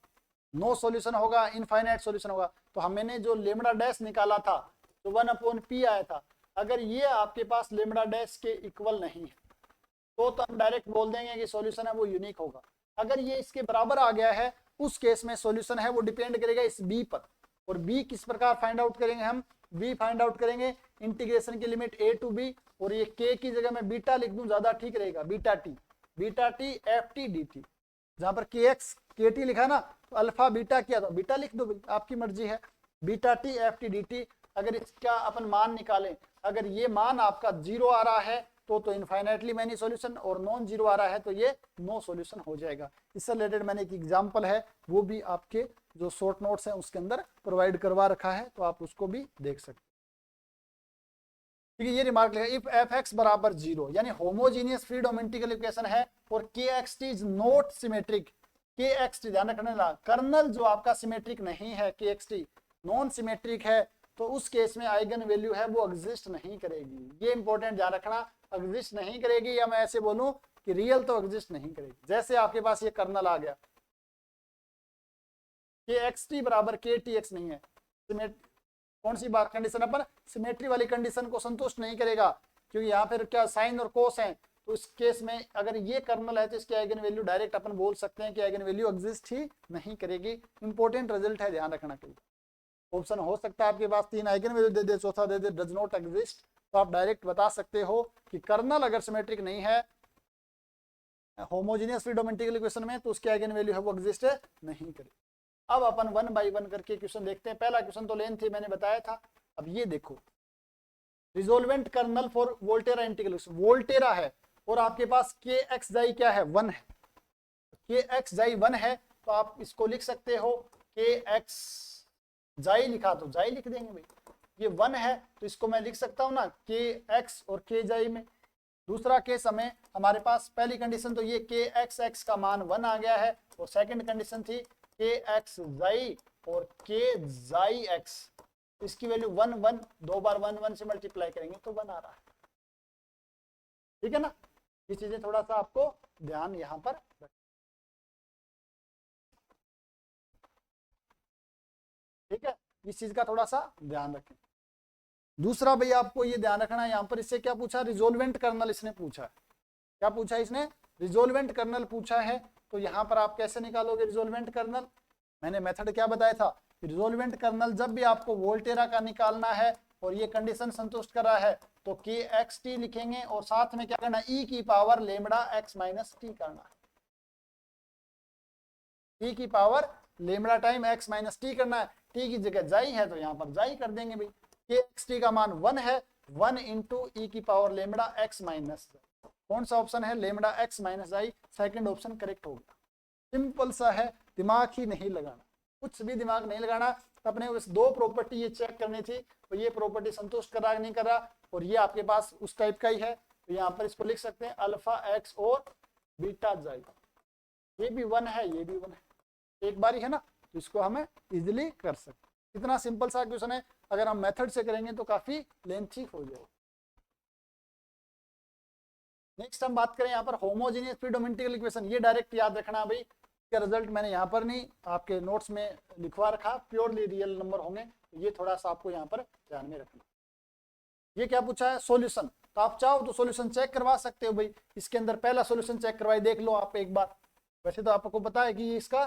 नो सॉल्यूशन होगा, इनफाइनाइट सॉल्यूशन होगा। तो हमने जो लेमडा डैश निकाला था तो 1/p आया था, अगर ये आपके पास लेमडा डैश के इक्वल नहीं है तो हम डायरेक्ट बोल देंगे कि सॉल्यूशन है वो यूनिक होगा। अगर ये इसके बराबर आ गया है उस केस में सॉल्यूशन है वो डिपेंड करेगा इस बी पर। और बी किस प्रकार फाइंड आउट करेंगे हम, बी फाइंड आउट करेंगे इंटीग्रेशन की लिमिट a टू b, और ये k की जगह मैं बीटा लिख दूं ज्यादा ठीक रहेगा, beta T f t D T. जहां पर के एक्स के टी लिखा ना तो अल्फा बीटा किया तो बीटा लिख दो, आपकी मर्जी है। Beta T f t D T, अगर इसका अपन मान निकालें, अगर ये मान आपका जीरो आ रहा है तो इनफाइनाइटली मैनी सॉल्यूशन, और नॉन जीरो आ रहा है तो ये नो सॉल्यूशन हो जाएगा। इससे रिलेटेड मैंने एक एग्जांपल है वो भी आपके जो शॉर्ट नोट्स हैं उसके अंदर प्रोवाइड करवा रखा है, तो आप उसको भी देख सकते हैं। ठीक है, ये रिमार्क लिखा, इफ एफ एक्स बराबर जीरो यानी होमोजीनियस फ्री डोमेस्टिकल इक्वेशन है और K x T is not symmetric, के एक्स टी ध्यान रखना, कर्नल जो आपका सिमेट्रिक नहीं है, के एक्स टी नॉन सिमेट्रिक है, तो उस केस में आइगन वैल्यू है वो एग्जिस्ट नहीं करेगी। ये इंपॉर्टेंट ध्यान रखना, एग्जिस्ट नहीं करेगी, या मैं ऐसे बोलूं कि रियल तो एग्जिस्ट नहीं करेगी। जैसे आपके पास ये कर्नल आ गया, के एक्स टी बराबर के टी एक्स नहीं है, कौन सी बात कंडीशन, अपन सिमेट्री वाली कंडीशन को संतुष्ट नहीं करेगा, क्योंकि यहाँ पर क्या साइन और कोस है। तो इस केस में अगर ये कर्नल है तो इसकी आइगन वैल्यू डायरेक्ट अपन बोल सकते हैं कि आइगन वैल्यू एग्जिस्ट ही नहीं करेगी। इंपॉर्टेंट रिजल्ट है, ध्यान रखना। कहीं ऑप्शन हो सकता है आपके पास तीन आइगन वैल्यू दे दे, चौथा दे दे डज नॉट एग्जिस्ट, तो आप डायरेक्ट बता सकते हो कि कर्नल अगर सिमेट्रिक नहीं है होमोजेनियस फ्री डोमेस्टिकल इक्वेशन में तो उसकी आइगन वैल्यू है वो एग्जिस्ट नहीं करेगी। अब अपन 1 बाय 1 करके क्वेश्चन देखते हैं। पहला क्वेश्चन तो लेंथ थी, मैंने बताया था। अब ये देखो, resolvent kernel for Volterra integral, Volterra है और आपके पास के एक्स जाई क्या है, 1 है, के एक्स जाई 1 है, तो आप इसको लिख सकते हो के एक्स जाई, लिखा तो जाई लिख देंगे भाई, ये 1 है तो इसको मैं लिख सकता हूं ना के एक्स और के जाई में। दूसरा केस हमें, हमारे पास पहली कंडीशन तो ये के एक्स एक्स का मान 1 आ गया है, और सेकंड कंडीशन थी के एक्स जाई और के जाई एक्स, इसकी वैल्यू 1 1, दो बार 1 1 से मल्टीप्लाई करेंगे तो 1 आ रहा है। ठीक है ना, ये चीजें थोड़ा सा आपको ध्यान यहाँ पर रखें। ठीक है, इस चीज का थोड़ा सा ध्यान रखें। दूसरा भाई आपको ये ध्यान रखना है, यहाँ पर इससे क्या पूछा, रिजोल्वेंट कर्नल इसने पूछा है। क्या पूछा है इसने, रिजोल्वेंट कर्नल पूछा है। तो यहाँ पर आप कैसे निकालोगे रिजोल्वेंट कर्नल, मैंने मेथड क्या बताया था, रिजोल्वेंट कर्नल जब भी आपको वोल्टेरा का निकालना है और ये कंडीशन संतुष्ट कर रहा है तो के एक्स टी लिखेंगे, और साथ में क्या करना, ई की power lambda x minus T करना है, ई की power lambda time x minus T करना है। टी की जगह जाई है तो यहाँ पर जाई कर देंगे भाई, के एक्स टी का मान 1 है, 1 इंटू ई की पावर लेमडा एक्स माइनस, कौन सा ऑप्शन है, लेमडा एक्स माइनस आई, सेकंड ऑप्शन करेक्ट हो गया। सिंपल सा है, दिमाग ही नहीं लगाना, कुछ भी दिमाग नहीं लगाना। अपने उस दो प्रॉपर्टी ये चेक करनी थी, तो ये प्रॉपर्टी संतुष्ट कर रहा नहीं कर रहा, और ये आपके पास उस टाइप का ही है, तो यहाँ पर इसको लिख सकते हैं अल्फा एक्स और बीटा जाई, ये भी 1 है ये भी 1 है, एक बार ही है ना, तो इसको हमें इजिली कर सकते। इतना सिंपल सा क्वेश्चन है, अगर हम मेथड से करेंगे तो काफी लेंथी हो जाएगा। नेक्स्ट हम बात करें यहाँ पर होमोजेनियस फ्री डोमेस्टिकल इक्वेशन, ये डायरेक्ट याद रखना भाई, इसका रिजल्ट मैंने यहाँ पर नहीं आपके नोट्स में लिखवा रखा, प्योरली रियल नंबर होंगे, ये थोड़ा सा आपको यहाँ पर ध्यान में रखना। ये क्या पूछा है, सॉल्यूशन, तो आप चाहो तो सॉल्यूशन चेक करवा सकते हो भाई, इसके अंदर पहला सॉल्यूशन चेक करवाई देख लो आप एक बार। वैसे तो आपको पता है कि इसका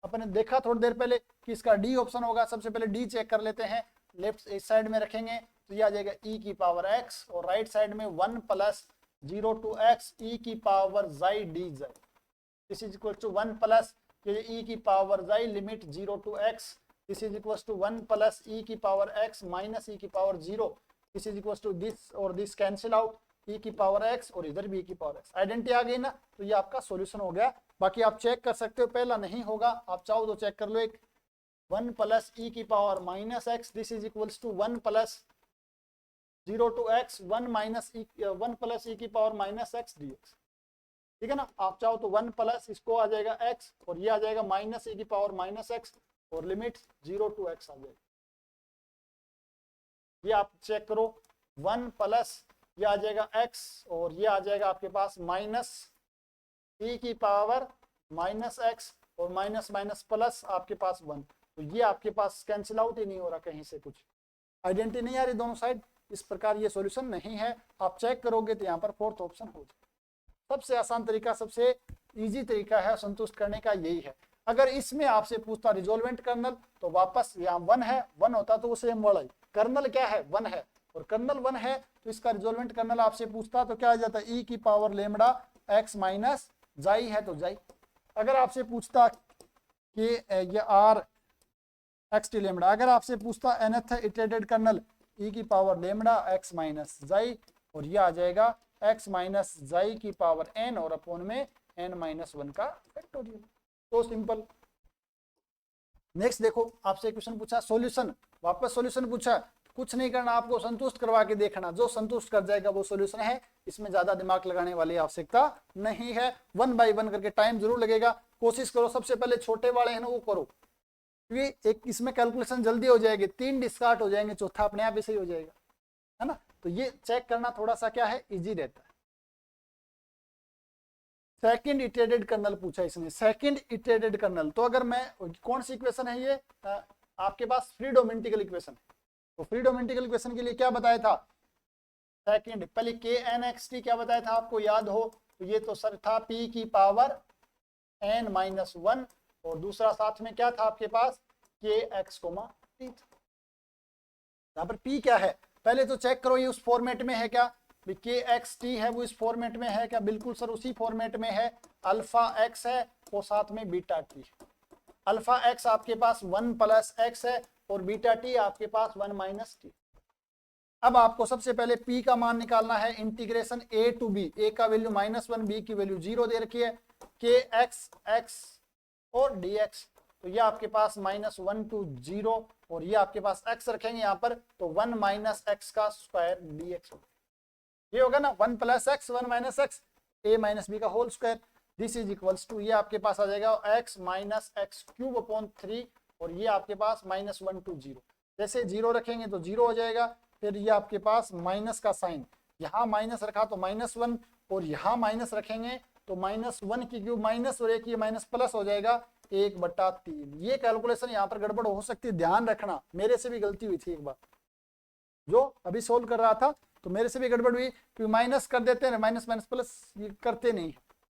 अपने देखा थोड़ी देर पहले कि इसका डी ऑप्शन होगा, सबसे पहले डी चेक कर लेते हैं। लेफ्ट इस साइड में रखेंगे तो ये आ जाएगा ई की पावर एक्स, और राइट साइड में 1 प्लस 0 टू एक्स ई की power xi d xi, this is equal to 1 plus e की power xi limit 0 to x, this is equal to 1 plus e की पावर एक्स माइनस ई की power 0, this is equal to this और this cancel out, e की power x और इधर भी ई की power x, identity आ गई ना, तो ये आपका सॉल्यूशन हो गया। बाकी आप चेक कर सकते हो, पहला नहीं होगा, आप चाहो तो चेक कर लो, एक 1 प्लस ई की power minus x, this is equals to 1 plus 0 to x 1 plus e की power minus x d x. ठीक है ना, आप चाहो तो 1 प्लस इसको आ जाएगा x और ये आ जाएगा माइनस ई की पावर माइनस एक्स और लिमिट 0 टू x आ जाएगी। ये आप चेक करो, 1 प्लस ये आ जाएगा x और ये आ जाएगा आपके पास माइनस ई की पावर माइनस एक्स और माइनस माइनस प्लस आपके पास 1। तो ये आपके पास कैंसिल आउट ही नहीं हो रहा, कहीं से कुछ आइडेंटिटी नहीं आ रही दोनों साइड। इस प्रकार ये सॉल्यूशन नहीं है। आप चेक करोगे तो यहाँ पर फोर्थ ऑप्शन हो जाए। सबसे आसान तरीका, सबसे इजी तरीका है संतुष्ट करने का, यही है। अगर इसमें आपसे पूछता रिजोल्वेंट कर्नल तो वापस यहाँ 1 है, 1 होता तो उसे हम बढ़ाई, कर्नल क्या है 1 है और कर्नल 1 है तो इसका रिजोल्वेंट कर्नल आपसे पूछता तो क्या आ जाता है, ई की पावर लेमड़ा एक्स माइनस जाई है तो जाई। अगर आपसे पूछता कि ये आर एक्स टी लेमड़ा, अगर आपसे पूछता nth इटरेटेड कर्नल ई की पावर लेमड़ा एक्स माइनस जाई और ये आ जाएगा x माइनस जाई की पावर n और अपोन में n माइनस 1 का फैक्टोरियल। तो सिंपल। नेक्स्ट देखो, आपसे क्वेश्चन पूछा सॉल्यूशन, वापस सॉल्यूशन पूछा, कुछ नहीं करना, आपको संतुष्ट करवा के देखना, जो संतुष्ट कर जाएगा वो सॉल्यूशन है। इसमें ज्यादा दिमाग लगाने वाली आवश्यकता नहीं है। 1 बाय 1 करके टाइम जरूर लगेगा, कोशिश करो सबसे पहले छोटे वाले हैं ना वो करो, क्योंकि एक इसमें कैलकुलेशन जल्दी हो जाएगी, 3 डिस्कार्ड हो जाएंगे, चौथा अपने आप ही सही हो जाएगा, है ना। तो ये चेक करना थोड़ा सा क्या है, इजी रहता है। सेकंड इटरेटेड कर्नल पूछा इसने, सेकंड इटरेटेड कर्नल, तो अगर मैं कौन सी इक्वेशन है ये, आपके पास फ्रीडोम इंटीग्रल इक्वेशन है। तो फ्रीडोम इंटीग्रल इक्वेशन के लिए क्या बताया था, सेकंड पहले के एन एक्स टी क्या बताया था आपको याद हो, तो ये तो सर था पी की पावर एन माइनस 1 और दूसरा साथ में क्या था आपके पास के एक्स कोमा टी। यहाँ पर पी क्या है पहले तो चेक करो, ये उस फॉर्मेट में है क्या, के एक्स टी है वो इस फॉर्मेट में है क्या, बिल्कुल सर उसी फॉर्मेट में है। अल्फा एक्स है और साथ में बीटा टी, अल्फा एक्स आपके पास 1 प्लस एक्स है और बीटा टी आपके पास 1 माइनस टी। अब आपको सबसे पहले p का मान निकालना है, integration a to b, a का वैल्यू -1, b की वैल्यू 0 दे रखी है, के एक्स एक्स और dx, तो ये आपके पास -1 टू 0 और ये आपके पास x रखेंगे यहाँ पर तो 1 माइनस एक्स का स्क्वायर dx, ये होगा ना 1 plus x 1 minus x a minus b का whole square, this is equals to ये आपके पास आ जाएगा x minus x cube upon 3 और ये आपके पास -1 टू 0, जैसे 0 रखेंगे तो 0 हो जाएगा, फिर ये आपके पास माइनस का साइन, यहाँ माइनस रखा तो -1 और यहाँ माइनस रखेंगे तो -1 की क्यूब माइनस और 1 ये माइनस प्लस हो जाएगा 1/3। ये कैलकुलेशन यहाँ पर गड़बड़ हो सकती है, ध्यान रखना, मेरे से भी गलती हुई थी एक बार, जो अभी सोल्व कर रहा था तो मेरे से भी गड़बड़ हुई, क्योंकि माइनस कर देते हैं माइनस माइनस प्लस ये करते नहीं,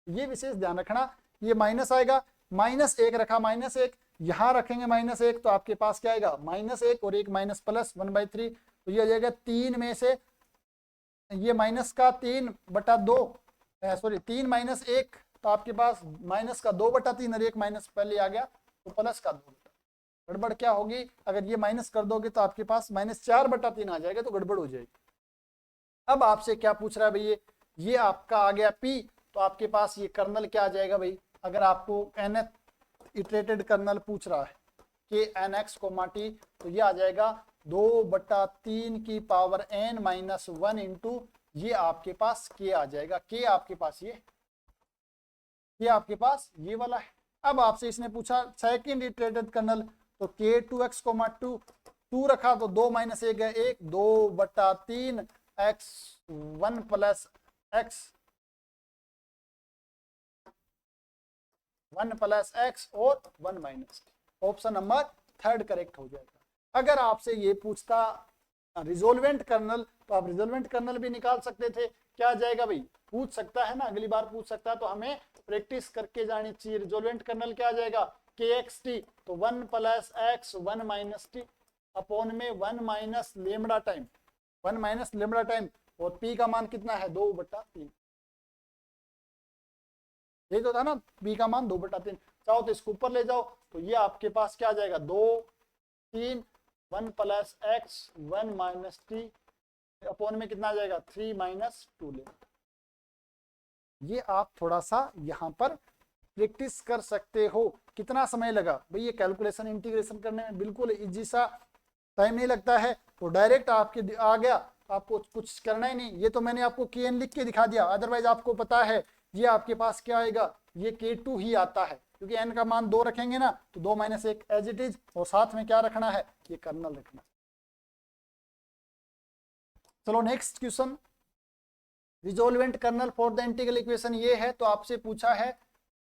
ये विशेष ध्यान रखना। ये माइनस आएगा, -1 रखा -1, यहाँ रखेंगे -1 तो आपके पास क्या आएगा -1 और 1 माइनस प्लस 1/3, तो ये आ जाएगा 3 में से ये माइनस का 3/2 सॉरी 3 माइनस 1 तो आपके पास माइनस का 2/3 और 1 माइनस पहले आ गया तो प्लस का 2। गड़बड़ क्या होगी, अगर ये माइनस कर दोगे तो आपके पास -4/3 आ जाएगा, तो गड़बड़ हो जाएगी। अब आपसे क्या पूछ रहा है भाई, ये आपका आ गया P, तो आपके पास ये कर्नल क्या आ जाएगा भाई, अगर आपको nth इटरेटेड कर्नल पूछ रहा है के एन एक्स कोमा टी, तो ये आ जाएगा 2/3 की पावर n माइनस 1 इंटू ये आपके पास के आ जाएगा, के आपके पास ये आपके पास ये वाला है। अब आपसे इसने पूछा सेकंड इटरेटेड कर्नल, तो के 2x कोमा 2 रखा तो 2 माइनस 1 है 1, 2/3 x 1 plus x 1 plus x और 1 माइनस, ऑप्शन नंबर 3 करेक्ट हो जाएगा। अगर आपसे ये पूछता रिजोल्वेंट कर्नल, तो आप रिजोल्वेंट कर्नल भी निकाल सकते थे, क्या आ जाएगा भाई, पूछ सकता है ना, अगली बार पूछ सकता है, तो हमें प्रैक्टिस करके जानी चाहिए। रिजोल्वेंट कर्नल क्या आ जाएगा, के एक्स टी, तो 1 plus x 1 minus T upon में 1 minus lambda time, 1 minus lambda time, और पी का मान कितना है 2/3, ये तो था ना बी का मान 2/3, चाहो तो इसको ऊपर ले जाओ तो ये आपके पास क्या आ जाएगा 2 3 1 plus x 1 minus T upon में कितना आ जाएगा 3 माइनस 2 ले। ये आप थोड़ा सा यहाँ पर प्रैक्टिस कर सकते हो। कितना समय लगा भाई, ये कैलकुलेशन इंटीग्रेशन करने में बिल्कुल इजी सा, टाइम नहीं लगता है, तो डायरेक्ट आपके आ गया, आपको कुछ करना ही नहीं। ये तो मैंने आपको kn लिख के दिखा दिया, अदरवाइज आपको पता है ये आपके पास क्या आएगा, ये k2 ही आता है, क्योंकि n का मान 2 रखेंगे ना, तो 2 - 1 एज इट इज, और साथ में क्या रखना है, ये कर्नल रखना। चलो next question, resolvent kernel for the integral equation ये है, तो आपसे पूछा है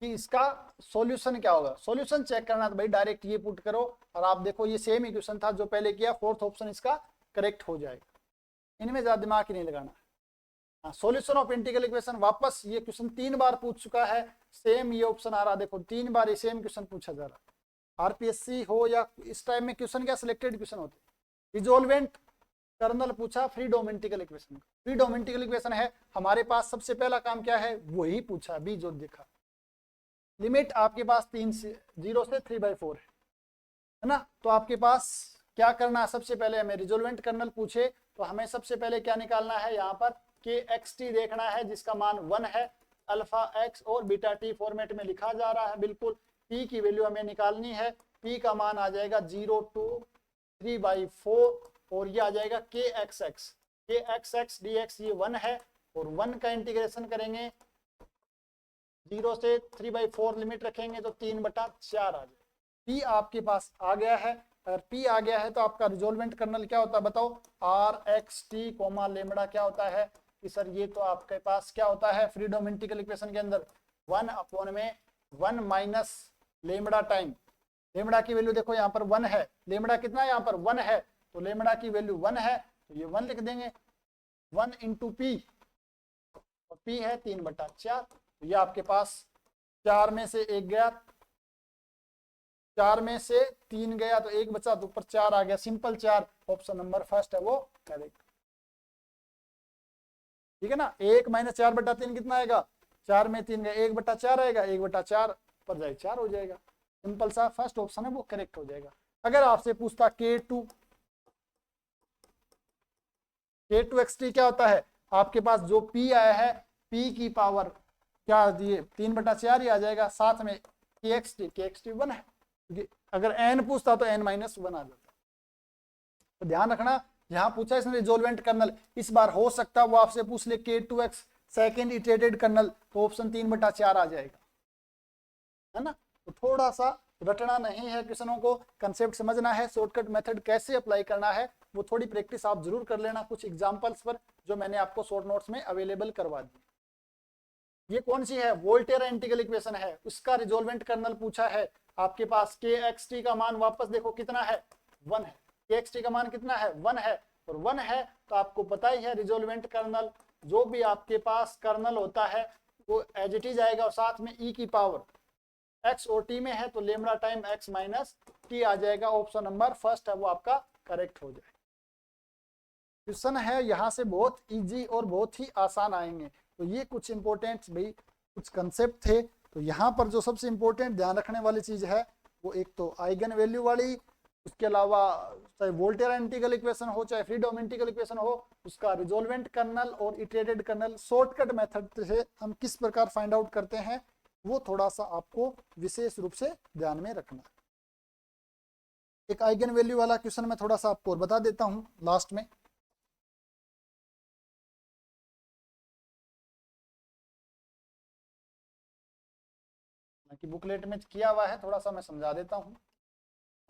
कि इसका सॉल्यूशन क्या होगा। सॉल्यूशन चेक करना तो भाई डायरेक्ट ये पुट करो, और आप देखो ये सेम इक्वेशन था जो पहले किया, फोर्थ ऑप्शन इसका करेक्ट हो जाएगा, इनमें ज्यादा दिमाग ही नहीं लगाना। हाँ, सॉल्यूशन ऑफ इंटीग्रल इक्वेशन, वापस ये क्वेश्चन 3 बार पूछ चुका है, सेम ये ऑप्शन आ रहा, देखो 3 बार ये सेम क्वेश्चन पूछा जा रहा। आरपीएससी हो या इस टाइम में क्वेश्चन क्या सिलेक्टेड क्वेश्चन होते, रिजोल्वेंट कर्नल पूछा free integral equation. Free integral equation है हमारे पास, सबसे पहला काम क्या है, वही पूछा बी जो देखा। लिमिट आपके पास 0 से 3/4 है ना, तो आपके पास क्या करना है, सबसे पहले हमें रिजोल्वेंट कर्नल पूछे तो हमें सबसे पहले क्या निकालना है, यहाँ पर kxt देखना है जिसका मान 1 है, अल्फा x और बीटा t फॉर्मेट में लिखा जा रहा है बिल्कुल। p की वैल्यू हमें निकालनी है, p का मान आ जाएगा 0 to 3/4, और ये आ जाएगा kxx dx, ये 1 है, और 1 का इंटीग्रेशन करेंगे 0 से 3/4 लिमिट रखेंगे तो 3/4 आ जाए। p आपके पास आ गया है, अगर p आ गया है तो आपका रिजोल्वेंट कर्नल क्या होता है बताओ, rxt कोमा लेमड़ा क्या होता है कि सर ये तो आपके पास क्या होता है फ्री डोमेंटिकल इक्वेशन के अंदर 1/1 माइनस लेमड़ा टाइम, लेमड़ा की वैल्यू देखो यहाँ पर 1 है, लेमड़ा कितना है यहाँ पर 1 है, तो लेमड़ा की वैल्यू 1 है तो ये 1 लिख देंगे, 1 × p, और p है 3/4, तो ये आपके पास 4 में से 1 गया, 4 में से 3 गया तो 1 बचा, तो ऊपर 4 आ गया, सिंपल 4, ऑप्शन नंबर फर्स्ट है वो करेक्ट। ठीक है ना, 1 - 4/3 कितना आएगा, 4 में 3 गया, 1/4 आएगा, 1/4 पर जाए 4 हो जाएगा, सिंपल सा फर्स्ट ऑप्शन है वो करेक्ट हो जाएगा। अगर आपसे पूछता k2xt क्या होता है, आपके पास जो p आया है p की पावर क्या दिए 3/4 ही आ जाएगा, साथ में kxt 1 है, क्योंकि अगर n पूछता तो n - 1 आ जाता। तो ध्यान रखना, जहां पूछा इसने रिजोल्वेंट कर्नल, इस बार हो सकता वो आपसे पूछ ले k2x सेकेंड इटरेटेड कर्नल, तो ऑप्शन 3/4 आ जाएगा, है ना। तो थोड़ा सा रटना नहीं है, क्वेश्चनों को कंसेप्ट समझना है, शॉर्टकट मेथड कैसे अप्लाई करना है वो थोड़ी प्रैक्टिस आप जरूर कर लेना कुछ एग्जांपल्स पर, जो मैंने आपको शॉर्ट नोट्स में अवेलेबल करवा दी। ये कौन सी है, वोल्टेरा इंटीग्रल इक्वेशन है, उसका रिजोल्वेंट कर्नल पूछा है। आपके पास kxt का मान वापस देखो कितना है, 1 है, kxt का मान कितना है 1 है, और 1 है तो आपको पता ही है रिजोल्वेंट कर्नल, जो भी आपके पास कर्नल होता है वो एज इट इज आएगा, और साथ में e की पावर x और t में है तो लेमड़ा टाइम x - t आ जाएगा, ऑप्शन नंबर फर्स्ट है वो आपका करेक्ट हो जाएगा। क्वेश्चन है यहाँ से बहुत इजी और बहुत ही आसान आएंगे, तो ये कुछ इंपॉर्टेंट भाई कुछ कंसेप्ट थे। तो यहाँ पर जो सबसे इंपॉर्टेंट ध्यान रखने वाली चीज है वो एक तो आइगन वैल्यू वाली, उसके अलावा चाहे वोल्टेरा इंटीग्रल इक्वेशन हो चाहे फ्री डोमेंटिकल इक्वेशन हो, उसका रिजोल्वेंट कर्नल और इटरेटेड कर्नल शॉर्टकट मेथड से हम किस प्रकार फाइंड आउट करते हैं, वो थोड़ा सा आपको विशेष रूप से ध्यान में रखना। एक आइगन वैल्यू वाला क्वेश्चन मैं थोड़ा सा आपको और बता देता हूँ लास्ट में। कि बुकलेट में किया हुआ है, थोड़ा सा मैं समझा देता हूँ,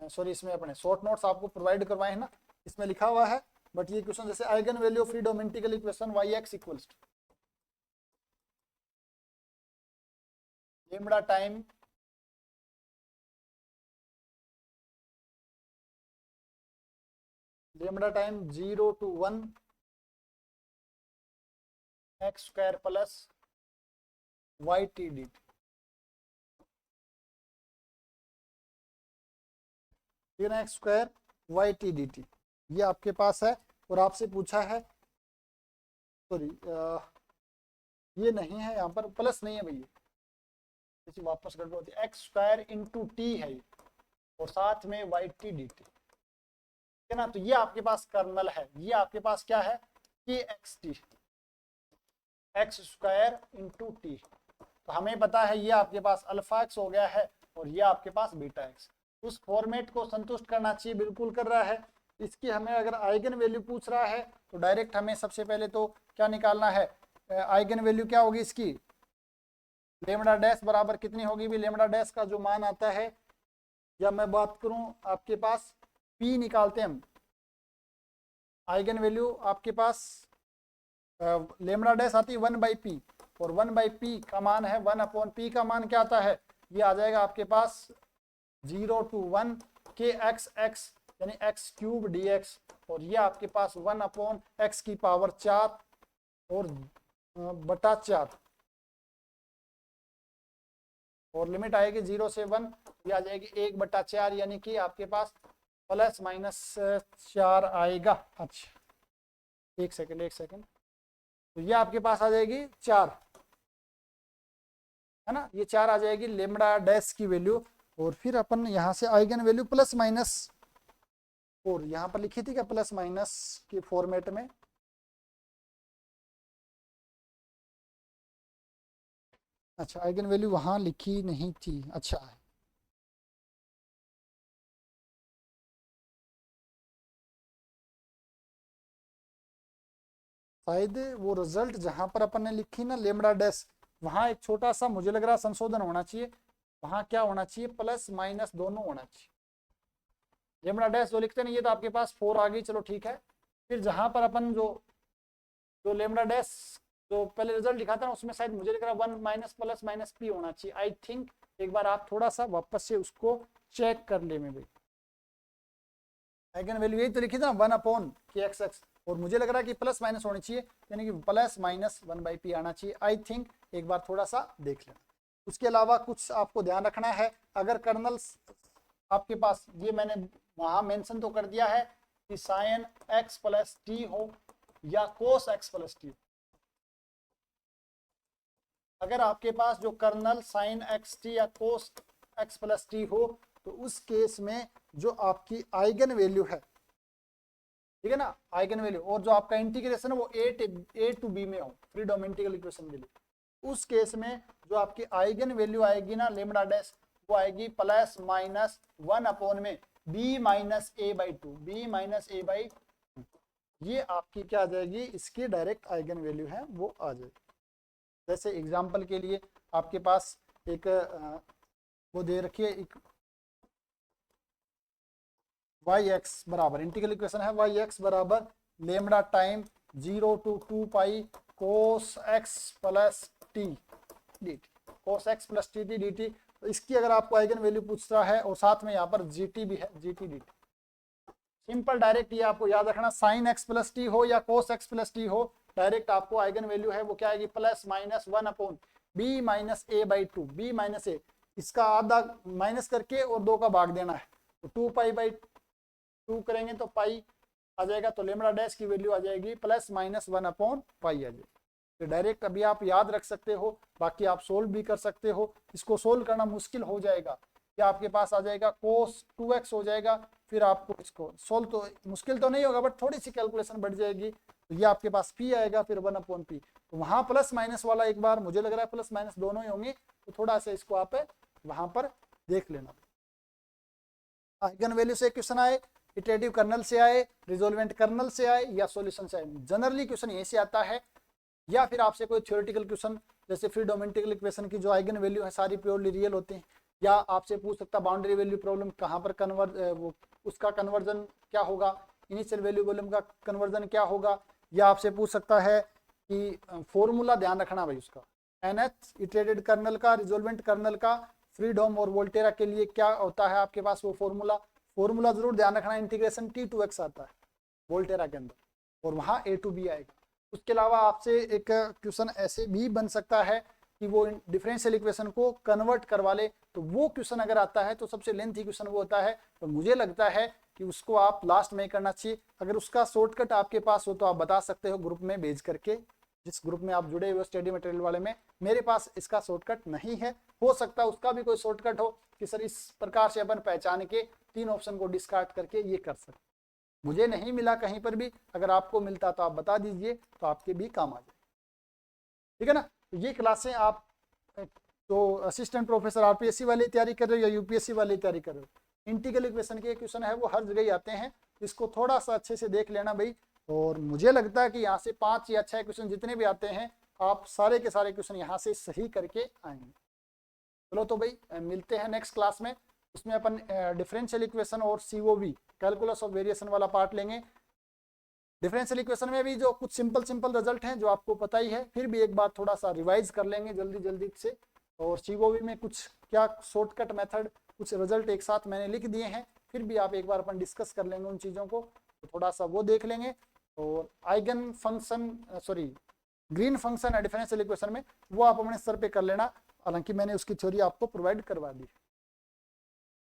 सॉरी इसमें अपने शॉर्ट नोट्स आपको प्रोवाइड करवाए हैं ना, इसमें लिखा हुआ है, बट ये क्वेश्चन जैसे आइगन वैल्यू फ्री integral equation yx equals lambda time lambda time 0 to 1 x² plus yt dt, x² yt dt ये आपके पास है, और आपसे पूछा है, सॉरी ये नहीं है, यहाँ पर प्लस नहीं है भैया, इसी वापस गड़बड़ होती है, x² × t है ये, और साथ में yt dt है ना, तो ये आपके पास कर्नल है, ये आपके पास क्या है kxt x² × t, तो हमें पता है ये आपके पास अल्फा एक्स हो गया है और ये आपके पास बीटा एक्स। उस फॉर्मेट को संतुष्ट करना चाहिए, बिल्कुल कर रहा है। इसकी हमें अगर आइगन वैल्यू पूछ रहा है तो डायरेक्ट हमें सबसे पहले तो क्या निकालना है, आइगन वैल्यू क्या होगी इसकी, लेमडा डैश बराबर कितनी होगी भी, लेमडा डैश का जो मान आता है, या मैं बात करूं आपके पास पी निकालते हैं हम, आइगन वैल्यू आपके पास लेमडा डैश आती है 1/p और 1/p का मान है 1/p का मान क्या आता है, ये आ जाएगा आपके पास 0 to 1 के x यानी x³ dx और ये आपके पास 1/x की पावर 4 और बटा 4 और लिमिट आएगी 0 से 1, ये आ जाएगी 1/4 यानी कि आपके पास ±4 आएगा। अच्छा एक सेकंड, तो ये आपके पास आ जाएगी 4, है ना, ये 4 आ जाएगी लेमडा डैश की वैल्यू। और फिर अपन यहाँ से आइगन वैल्यू प्लस माइनस, और यहाँ पर लिखी थी क्या प्लस माइनस के फॉर्मेट में, अच्छा आइगन वैल्यू वहां लिखी नहीं थी, अच्छा शायद वो रिजल्ट जहां पर अपन ने लिखी ना लेमडा डैश, वहां एक छोटा सा मुझे लग रहा संशोधन होना चाहिए, वहां क्या होना चाहिए, प्लस माइनस दोनों होना चाहिए। लेमडा डैश जो लिखते नहीं, ये तो आपके पास 4 आ गई, चलो ठीक है। फिर जहां पर अपन जो लेमडा डैश जो पहले रिजल्ट लिखा था ना, उसमें शायद मुझे लग रहा 1 माइनस प्लस माइनस पी होना चाहिए, आई थिंक। एक बार आप थोड़ा सा वापस से उसको चेक कर ले में भाई, आइगन वैल्यू यही तो लिखी था 1/x और मुझे लग रहा है कि प्लस माइनस होनी चाहिए, यानी कि प्लस माइनस 1/p आना चाहिए, आई थिंक। एक बार थोड़ा सा देख लेना। उसके अलावा कुछ आपको ध्यान रखना है, अगर कर्नल आपके पास, ये मैंने वहां मेंशन तो कर दिया है कि साइन x प्लस टी हो या कोस x प्लस टी, अगर आपके पास जो कर्नल साइन एक्स टी या कोस x प्लस टी हो तो उस केस में जो आपकी आइगन वैल्यू है, ठीक है ना, आइगन वैल्यू, और जो आपका इंटीग्रेशन है वो a to b में हो, फ्रीडम इंटीग्रल इक्वेशन के लिए, उस केस में जो आपकी आइगन वैल्यू आएगी ना लेमडा डैश, वो आएगी प्लस माइनस 1 में b minus a/2, b minus a/2, ये आपकी क्या आ जाएगी, इसकी डायरेक्ट आइगन वैल्यू है वो आ जाएगी। जैसे एग्जांपल के लिए आपके पास एक वो दे रखिए, एक yx बराबर इंटीग्रल इक्वेशन है, yx बराबर lambda time 0 to 2 pi cos x plus T D T, cos x plus T D D T. तो इसकी अगर आपको आइगन वैल्यू पूछ रहा है और साथ में यहाँ पर जीटी भी है, GT D T, simple direct ये आपको याद रखना, साइन x प्लस टी हो या कोस x प्लस टी हो, डायरेक्ट आपको आइगन वैल्यू है वो क्या आएगी, plus minus 1/b minus a/2, b minus a, इसका आधा माइनस करके और 2 का भाग देना है, तो 2 करेंगे तो पाई आ जाएगा, तो लेमडा डैश की वैल्यू आ जाएगी प्लस माइनस 1/पाई आ जाएगी। तो डायरेक्ट अभी आप याद रख सकते हो, बाकी आप सोल्व भी कर सकते हो। इसको सोल्व करना मुश्किल हो जाएगा, क्या आपके पास आ जाएगा कोस 2x हो जाएगा, फिर आपको इसको सोल्व तो मुश्किल तो नहीं होगा बट थोड़ी सी कैलकुलेशन बढ़ जाएगी, तो ये आपके पास p आएगा, फिर 1/p, तो वहां प्लस माइनस वाला एक बार मुझे लग रहा है प्लस माइनस दोनों ही होंगे, तो थोड़ा सा इसको आप वहां पर देख लेना। आइगन वैल्यू से क्वेश्चन आए, इटरेटिव कर्नल से आए, रिजोल्वेंट कर्नल से आए या सॉल्यूशन से आए, जनरली क्वेश्चन यहीं से आता है, या फिर आपसे कोई थ्योरेटिकल क्वेश्चन जैसे फ्रीडम इंटीग्रल इक्वेशन की जो आइगन वैल्यू है सारी प्योरली रियल होते हैं, या आपसे पूछ सकता बाउंड्री वैल्यू प्रॉब्लम कहाँ पर उसका कन्वर्जन क्या होगा, इनिशियल वैल्यू वॉल्यूम का कन्वर्जन क्या होगा, या आपसे पूछ सकता है कि फॉर्मूला ध्यान रखना भाई उसका, NH इटरेटेड कर्नल का, रिजोल्वेंट कर्नल का, फ्रीडम और वोल्टेरा के लिए क्या होता है आपके पास वो फॉर्मूला जरूर ध्यान रखना, इंटीग्रेशन T2x आता है वोल्टेरा के अंदर और वहां A to B आएगा। उसके अलावा आपसे एक क्वेश्चन ऐसे भी बन सकता है कि वो डिफरेंशियल इक्वेशन को कन्वर्ट करवा ले, तो वो क्वेश्चन अगर आता है तो सबसे लेंथी क्वेश्चन वो होता है, तो मुझे लगता है कि उसको आप लास्ट में करना चाहिए। अगर उसका शॉर्टकट आपके पास हो तो आप बता सकते हो ग्रुप में भेज करके, जिस ग्रुप में आप जुड़े हुए स्टडी मटेरियल वाले में। मेरे पास इसका शॉर्टकट नहीं है, हो सकता है उसका भी कोई शॉर्टकट हो कि सर इस प्रकार से अपन पहचान के 3 ऑप्शन को डिस्कार्ड करके ये कर सकते। मुझे नहीं मिला कहीं पर भी, अगर आपको मिलता तो आप बता दीजिए, तो आपके भी काम आ जाए, ठीक है ना। तो ये क्लासें आप तो असिस्टेंट प्रोफेसर आरपीएससी वाली तैयारी कर रहे हो या यूपीएससी वाली तैयारी कर रहे हो, इंटीग्रल इक्वेशन के क्वेश्चन है वो हर जगह ही आते हैं, इसको थोड़ा सा अच्छे से देख लेना भाई। और मुझे लगता है कि यहाँ से 5 या 6 क्वेश्चन जितने भी आते हैं आप सारे के सारे क्वेश्चन यहाँ से सही करके आएंगे। चलो तो भाई मिलते हैं नेक्स्ट क्लास में, उसमें अपन डिफरेंशियल इक्वेशन और सीओवी कैलकुलस ऑफ वेरिएशन वाला पार्ट लेंगे। डिफरेंशियल इक्वेशन में भी जो कुछ सिंपल रिजल्ट हैं जो आपको पता ही है, फिर भी एक बार थोड़ा सा रिवाइज कर लेंगे जल्दी से। और सीओवी में कुछ क्या शॉर्टकट मेथड, कुछ रिजल्ट एक साथ मैंने लिख दिए हैं, फिर भी आप एक बार अपन डिस्कस कर लेंगे उन चीज़ों को, तो थोड़ा सा वो देख लेंगे। और आइगन फंक्शन ग्रीन फंक्शन है डिफरेंशियल इक्वेशन में, वो आप अपने सर पे कर लेना, हालांकि मैंने उसकी थ्योरी आपको प्रोवाइड करवा दी।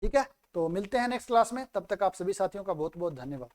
ठीक है, तो मिलते हैं नेक्स्ट क्लास में, तब तक आप सभी साथियों का बहुत बहुत धन्यवाद।